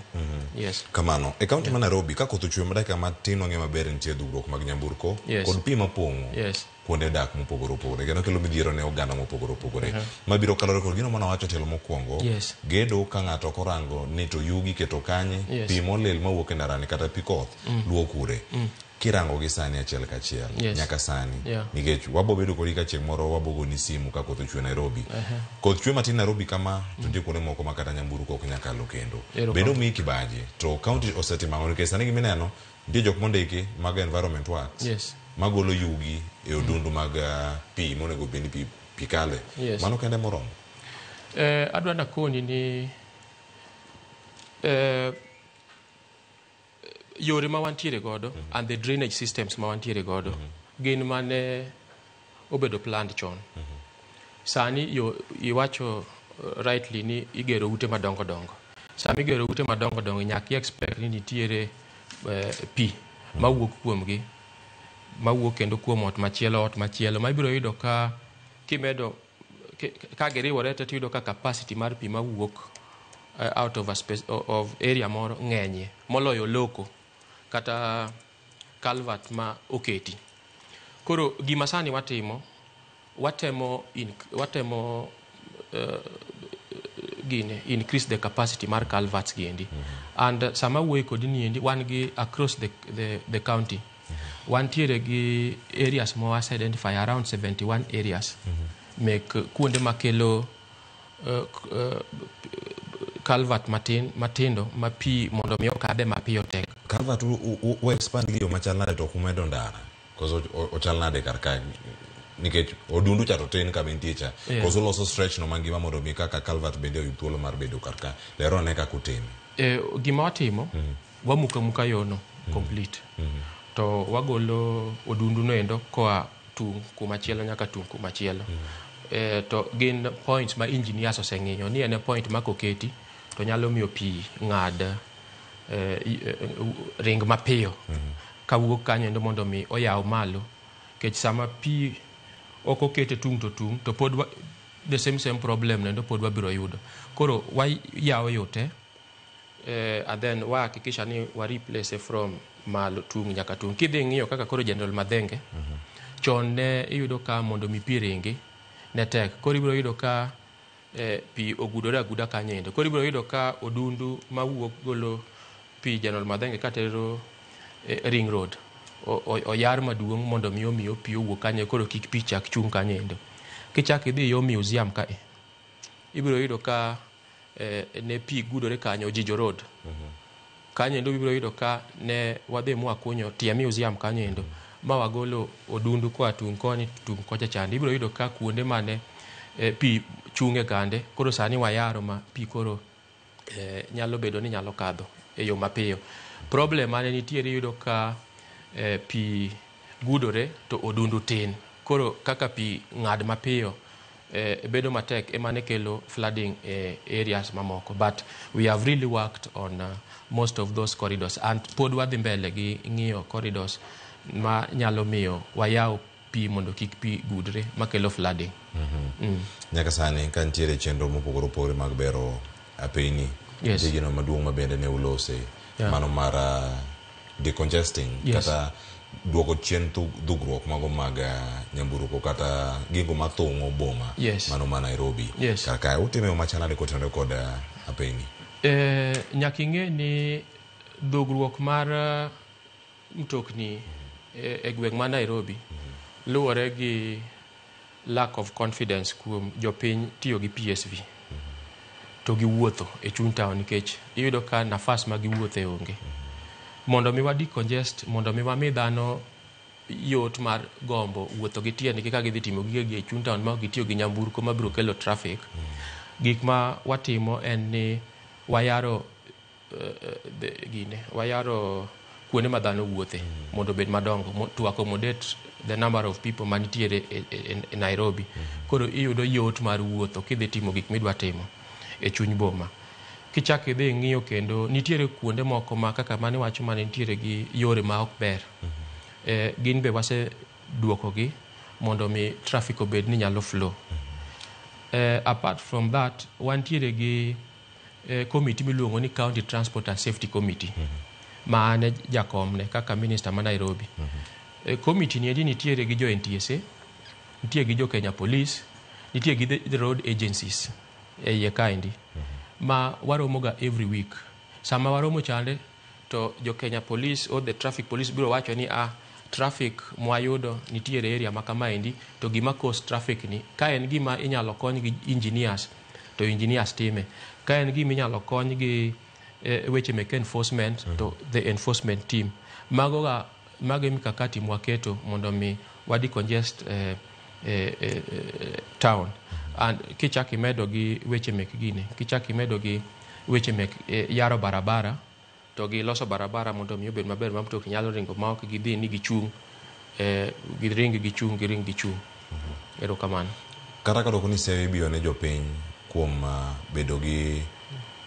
kamano e county ma Nairobi ka koth ochwe madaka matin wang'e maber nitie dhugruok mag nyamburko kod pi mapong'o kuonde dak mopogore opogore geno kelo midhiero ne oganda mopogore opogore mabiro kalore kod gino mana wacho telo mokwongo gedo ka ng'ato korango ni to yugi keto kanye pi molil mawuok e ndarani kata pi koth luwo kure kirango gi sani achiel kachiel nyaka sani nikech wabo bedo kodi ka chieng' moro wabogo ni simu ka koth ochwe Nairobi koth chwe matin Nairobi kama to nitie kuonde moko ma kata nyamburko ok nyakalo kendo bedo mi kibaji to county osetimo ang'o nikech sani gimineno nitie jok mondiki mag environment works magolo yugi e odundu mag pi monego bed ni pi kale mano kende moromo adwa nakoni ni yore ma wantiere godo and the drainage systems ma wantiere godo gin mane obedo planned chon sani iwacho rightly ni igero ute madongo dongo sami igero ute madongo dongo nyaka expect ni nitiere pi mawuok kuomgi mawuok kendo kuom ot machielo ma ibiro yudo ka kimedo ka giriwore to yudo ka capacity mar pi mawuok out of a space of area moro ng'enye moloyo loko kata calvert ma oketi koro gima sani watemo increase the capacity mar calverts giendi and sama wuoyi kodi niendi wan gi across the county wantiere gi areas mo was identify around 71 areas make kuonde makelo calvert matindo ma pi mondo mi okadhe mapiyo tek calvert u expand gi yo machal nade to kumedo ndara koso ochal nade karka nikech odundu cha to tin ka bentie cha koso loso stretch no mangima mondo mi kaka calvert bende oyud thuolo mar bedo karka lero ne ka kutim gima watimo wamuka yono complete to wagolo odundu no endo koa tung kumachielo nyaka tung kumachielo. To gin points ma engineers oseng'iyo ni ene point ma koketi to nyalo miyo pi ng'ad ring mapiyo kawuok kanyo endo mondo mi oyaw malo, kech sama pi ok okete tung to pod the same problem nendo pod wabiro yudo. Koro wayawo yote and then wahakikisha ni wa replace from malo tung nyaka tung. Kidhi ng'iyo kaka koro General Madhenge chon ne iyudo ka mondo mi pi ringi ne tek, koro ibiro yudo ka pi ogudore aguda kanyendo. Koro ibiro yudo ka odundu mawuok golo pi General Madhenge katero Ring Road oyar maduong' mondo miyo pi owuok kanye, koro kik pi chak chung kanyendo. Kichak idhi yo museum kae ibiro yudo ka ne pi gudore kanyo Jijo Road kanyendo. Ibiro yudo ka ne wadhi mwakunyo tie museum kanyendo ma wagolo odundu kwa tung koni tung kocha chande. Ibiro yudo ka kuonde mane pi chunge gande koro sani wayaro ma pi koro nyalo bedo ni nyalo kadho e yo mapiyo. Problem mane nitiere yudo ka pi gudore to odundu tin, koro kaka pi ng'ad mapiyo bedo matek emane kelo flooding areas mamoko. But we have really worked on most of those corridors and pod wadhi mbele gi ng'iyo corridors ma nyalo miyo wayaw pi mondo kik pi gudre makelo flooding. Nyaka sani ka nitiere chenro mopogore opogore mag bero apeyni, gino maduong' mabende ne ulose mano mar decongesting kata duoko chien dhugruok mago mag nyamburko kata gigo mathung'o boma mano ma Nairobi. Kaka utime machanade kotenore kod apeyni? Nyaka ing'e ni dhugruok mar mtokni e gweng' ma Nairobi luwore gi lack of confidence kuom jopiny tiyo gi PSV to gi wuotho e chuny town, nikech iyudo ka nafas ma giwuothe onge. Mondo mi wadi congest, mondo mi wami dhano yot mar gombo wuotho gi tiendgi ka gidhi timo gige e chuny town ma gitiyo gi nyamburko ma biro kelo traffic, gik ma watimo en ni wayaro kuonde ma dhano wuothe mondo bed madongo to accommodate the number of people manitiere e Nairobi. Koro iyudo yot mar wuotho kidhi timo gik midwa timo e chuny boma. Kichak idhi ng'iyo kendo nitiere kuonde moko ma kaka mane wacho mane nitiere gi yore ma ok ber, gin be wase duoko gi mondo mi traffic obed ni nyalo flow. Apart from that, wantiere gi committee miluongo ni County Transport and Safety Committee ma ane jakomne kaka minister ma Nairobi. Committee ni nitiere gi jo NTSA, nitiere gi jo Kenya Police, nitiere gi the road agencies e iye kaendi ma waromoga every week. Sama waromo chande to jo Kenya Police or the traffic police biro wacho ni traffic mwayudo nitiere area ma kamaendi to gima cause traffic ni ka en gima inyalo kony gi engineers to engineers time, ka en gima inyalo kony gi weche mek enforcement to the enforcement team. Mago mikakati mwaketo mondo mi wadi congest town. And kichaki medo gi weche mek gine, kichaki medo gi weche mek yaro barabara to gi loso barabara mondo mi obed maber ma mtoki nyalo ringo ma ok gidhi ni gichung' giring gichung'. Erokamano. Kata ka doko ni sewe biyo ne jopiny kuom bedo gi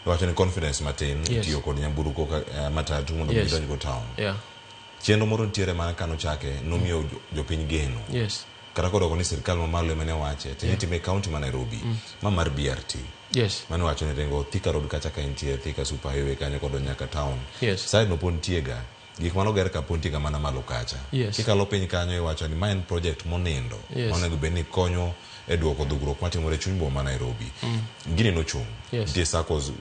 wacho ni confidence matin tiyo kod nyamburko matatu mondo gidonj go town. Chenro moro nitiere mana kano chake nomiyo jopiny geno. Kata kodoko ni sirkal mamalo emane wache time county ma Nairobi ma mar BRT mane wacho ni rengo Thika Road kacha ka intie Thika Super Highway kanyo kod nyaka town. Side no pon tiega gik manoger ka pon tiega mana malo kacha. Kikalo piny kanyo iwacho ni main project monindo onego bed ni konyo e duoko dhugruok matimore chuny boma Nairobi. Gini no chung. Die SACCOs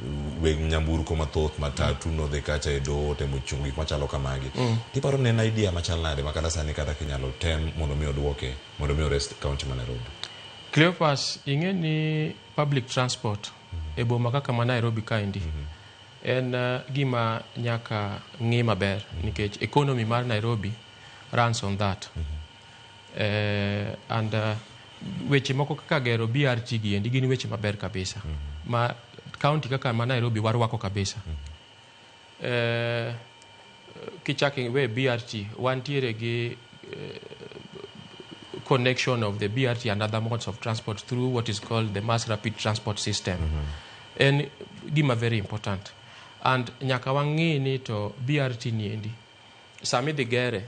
weg nyamburko mathoth matatu no dhe kacha e do temo chung gik machalo kamagi. Tiparo ne na idea machal nade makata sani kata kinyalo tem mondo mi oduoke mondo mi rest county ma Nairobi. Cleopas, ing'e ni public transport e boma kaka ma Nairobi kaendi en gima nyaka ng'i maber nikech economy mar Nairobi runs on that. And weche moko kaka gero BRT gi endi gin weche maber kabisa ma county kaka ma Nairobi warwako kabisa. kichaki we BRT wantiere gi connection of the BRT and other modes of transport through what is called the mass rapid transport system. And gima very important. And nyaka wangi ni to BRT niendi. Sami di gere.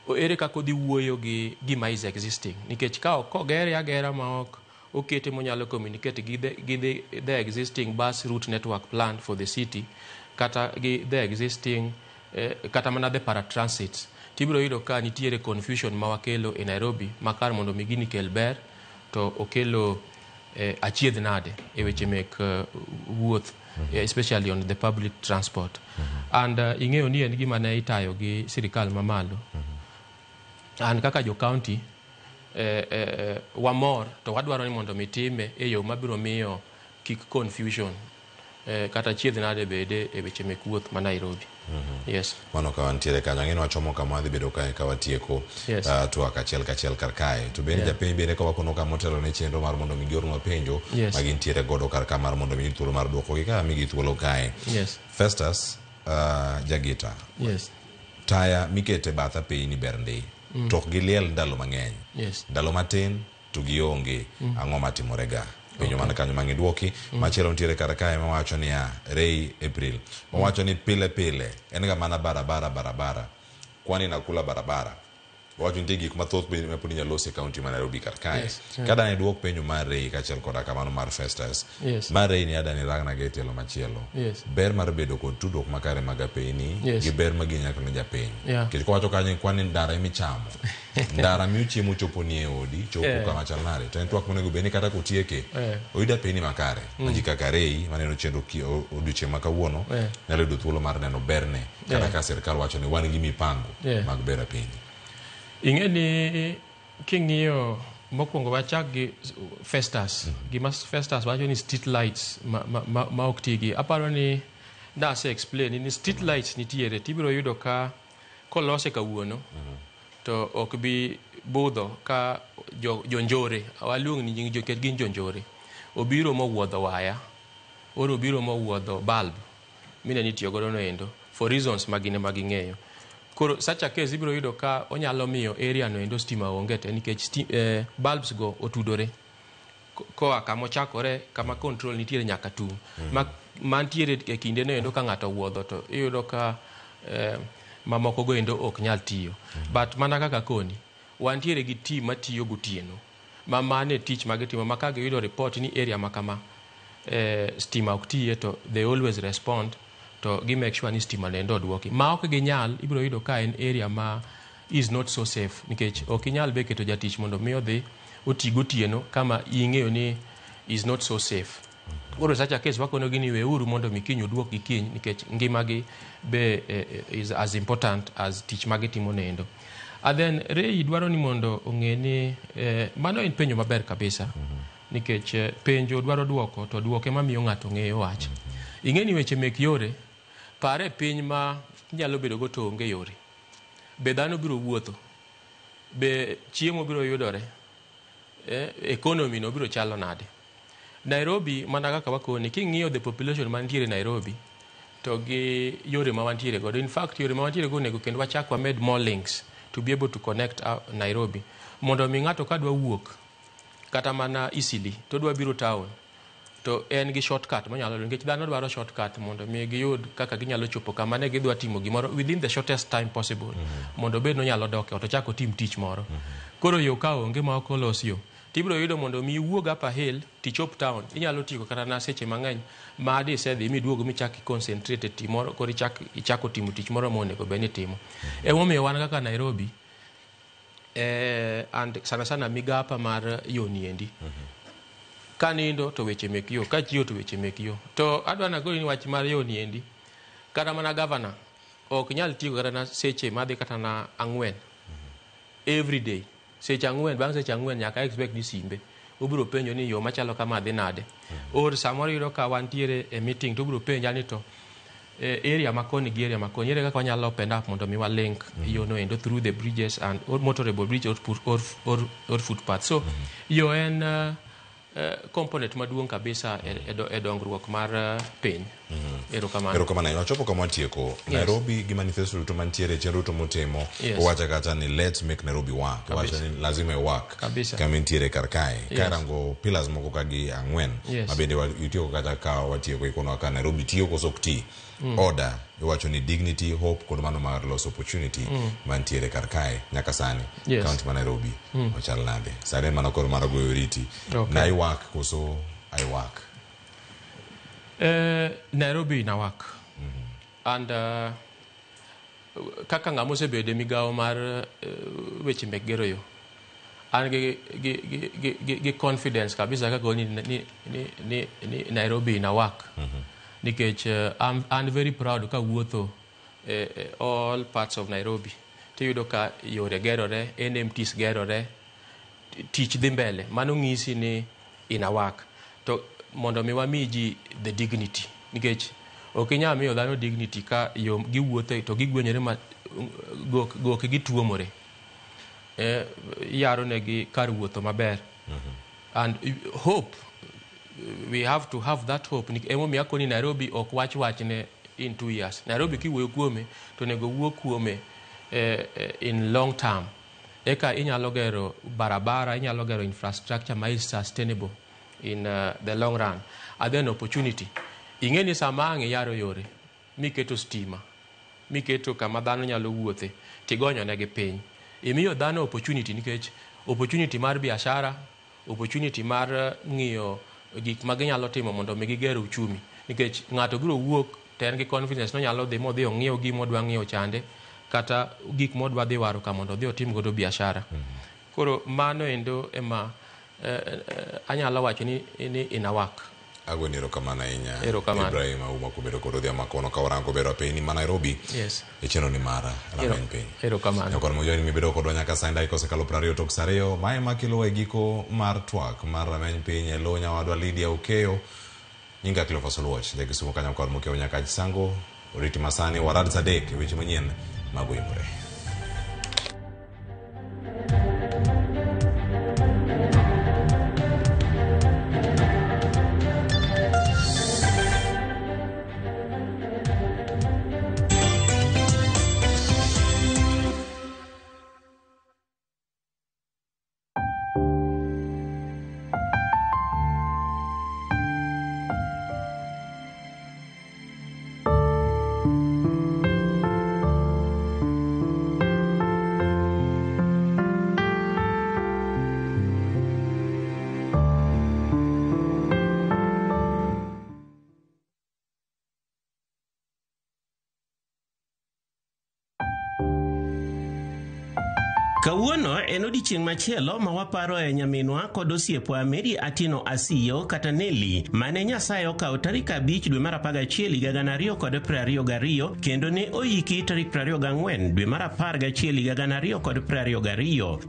O ere kako di wuoyo gi gima is existing. Nikech ka ko gere agera ma ok okete mo nyalo communicate gi the existing bus route network plan for the city kata gi the existing kata mana the paratransit. Tibiro yudo ka nitiere confusion ma wakelo e Nairobi makar mondo migini kel ber to okelo achiedh nade e weche mek wuoth especially on the public transport. And ing'eyo ni en gima ne itayo gi sirikal mamalo. And kaka jo county wamor to wadwaro ni mondo mitime e yo mabiro miyo kik confusion kata chiedh nade bede e weche mek wuoth ma Nairobi. Yes. Mano ka wantiere kanyo ng'ino wachomo kama dhi bedo kae ka watieko twak achiel kachiel kar kae. To bende japiny bende ka wakono ka motelo ne chenro mar mondo migiornwa penjo ma gintiere godo kar ka mar mondo migi thuolo mar duoko gi ka migi thuolo kae. Festus Jagita. Taya mikete batha piny ni ber ndi. Tok gi liel ndalo mang'eny. Ndalo matin to gionge ang'o matimore ga. Penyo mana kanyo mangi duoki machielo ntiere kar kae mawacho ni Ray April mawacho ni pile pile en ga mana barabara kwani nakula barabara wacho ntie gik mathoth bende maponi nyalose county ma Nairobi kar kae kada ne duok penyo mar Ray kachiel koda kamano mar Festus mar Ray ni adani ragna ge telo machielo ber mar bedo kod tudruok makare mag apeyni gi ber maginyaka ne japiny kech ko wacho kanyo kwani ndara michamo ndara miuchiemo chopo ni e odi chopo kama chalnare to en twak monego beni kata kotieke oyuda peyni makare maji kaka Ray maneno chenro odiochieng' ma kawuono nyalo yudo thuolo mar neno berne kata ka sirikal wacho ni wan gi mipango mag ber apeyni. Ing'eni king'iyo mokwongo wachak gi Festus gima Festus wacho ni street lights ma ok tigi aparo ni nase explain ni street lights nitiere tibiro yudo ka kolose kawuono to ok bi budho ka jonjore waluong ni nying joket gin jonjore obiro mowuodho waya oro obiro mowuodho bulb mine nitiyo godo no endo for reasons magine maging'eyo. Koro such a case ibiro yudo ka onyalo miyo area no endo stima onge te nikech bulbs go otudore koa kama ochakore kama control nitiere nyaka tung mantiere e kinde no endo ka ng'ato wuodho to iyudo ka mamoko go endo ok nyal tiyo. But mana kaka koni wantiere gi team matiyo gotieno ma mane tich magitimo maka giyudo report ni area makama stima ok tiye to they always respond to gi make sure ni stima nendo duoki ma ok ginyal ibiro yudo ka en area ma is not so safe nikech ok inyal be keto jatich mondo miyo dhi otigo tieno kama ing'eyo ni is not so safe. Koro such a case wakono gini weuru mondo mikinyo duok gi kiny nikech ngimagi be is as important as tich magitimo nendo. And then Ray dwaro ni mondo ong'e ni mano en penjo maber kabisa nikech penjo dwaro duoko to duoke mamiyo ng'ato ng'eyo wach. Ing'eni weche mek yore pare piny ma nyalo bedo go to onge yore be dhano biro wuotho be chiemo biro yudore economy no biro chalo nade. Nairobi mana kaka wakoni king'iyo the population mantiere Nairobi to gi yore ma wantiere godo in fact yore ma wantiere go nego kendo wachak wamed more links to be able to connect Nairobi mondo mi ng'ato kadwa wuok kata mana Eastleigh to dwa biro town to en gi shortcut manyalo nikech dhano dwaro shortcut mondo mi giyud kaka ginyalo chopo kama ne gidwa timo gimoro within the shortest time possible mondo bed no nyalo doke to chako tim tich moro. Koro yo ka onge ma ok olos yo tibiro yudo mondo mi wuog up hill tichop town inyalo tiko kata na seche mang'eny ma adi sedhi miduogo michaki concentrate timoro koro ichako timo tich moro monego beni timo emomiyo wan kaka Nairobi and sana migapa mar yo niendi kanindo to weche mek yo kachiyo to weche mek yo to adwa na goli ni wach mar yo niendi kata mana governor ok nyal tiyo kata na seche madhi kata na 4 every day seche 4 bang seche 4 nyaka expect ni simbe ubiro penjo ni yo machalo kama dhi nade or samoro yudo ka wantiere e meeting to ubiro penja ni to area makoni gi area makoni ere kaka wanyalo open up mondo mi wa link yo no endo through the bridges and or motorable bridge or footpath so yo en component maduong kabisa e dongruok mar piny. Erokamano. Wachopo kama tieko. Nairobi gi manifesto to mantiere chenro to motemo. Owacha kata ni let's make Nairobi work. Owacha ni lazima work. Kama ntiere karkae. Karango pillars moko kagi ang'wen. Mabende yutieko kata ka watieko ikono ka Nairobi tiyo koso kti. Order. Owacho ni dignity, hope, kod mano mar loss opportunity mantiere karkae nyaka sani. County ma Nairobi. Ochal nade. Sare mana kor mara goyo riti. Na I work koso I work. Nairobi na work. And kaka ngamo se bede migao mar weche mek gero yo. An gi confidence kabisa kaka ni Nairobi na work. Nikech I'm very proud ka wuotho all parts of Nairobi. Tiyudo ka yore gerore, NMTs gerore, tich dhi mbele. Mano ng'isi ni ina work. To mondo mi wamiji the dignity. Nikech okinya miyo dhano dignity ka yo giwuotho to gigwenyore ma gok gituomore. Yaro negi kar wuotho maber. And hope, we have to have that hope. Emo mi akoni Nairobi ok wach ne in 2 years. Nairobi ki wuoyo kuome to nego wuo kuome in long term. Eka inyalo gero barabara, inyalo gero infrastructure ma is sustainable in the long run. And then opportunity. Ingeni samange yaro yore. Miketo stima. Miketo kama dhano nyalo wuothe. Tigonyo negi piny. Imiyo dhano opportunity nikech opportunity mar biashara, opportunity mar ng'iyo gik ma ginyalo timo mondo mi gigero uchumi. Nikech ng'ato biro wuok ten gi confidence no nyalo dhi modhi ong'iew gimo dwa ng'iew chande kata gik modwa dhi waro ka mondo dhi otim godo biashara. Koro mano endo ema anyalo wacho ni ina work. Agweni erokamano ahinya. Ibrahim Auma kubedo kod odhi amakono ka warango bero piny ma Nairobi. Yes. Echeno ni mara rameny piny. Erokamano. Nyakon mojoni mibedo kodwa nyaka sanda ikosekalo 20 tok sareyo. Mae makilo e giko mar twak mar rameny piny elo nyawadwa Lydia Okeyo. Nyinga Cleophas Oluoch. Ndegi sumo kanya mkor mokeo nyaka chisango. Oriti masani warad sadek. Weche manyien magoimore. Kawuono en odiechieng' machielo ma waparo e nyaminwa kod osiepwa Mary Atino Asiyo kata Nelly mane Nyasaye okawo tarik 5 dwe mar 11 higa 2022 kendo ne oyiki tarik 24 dwe mar 11 higa 2022.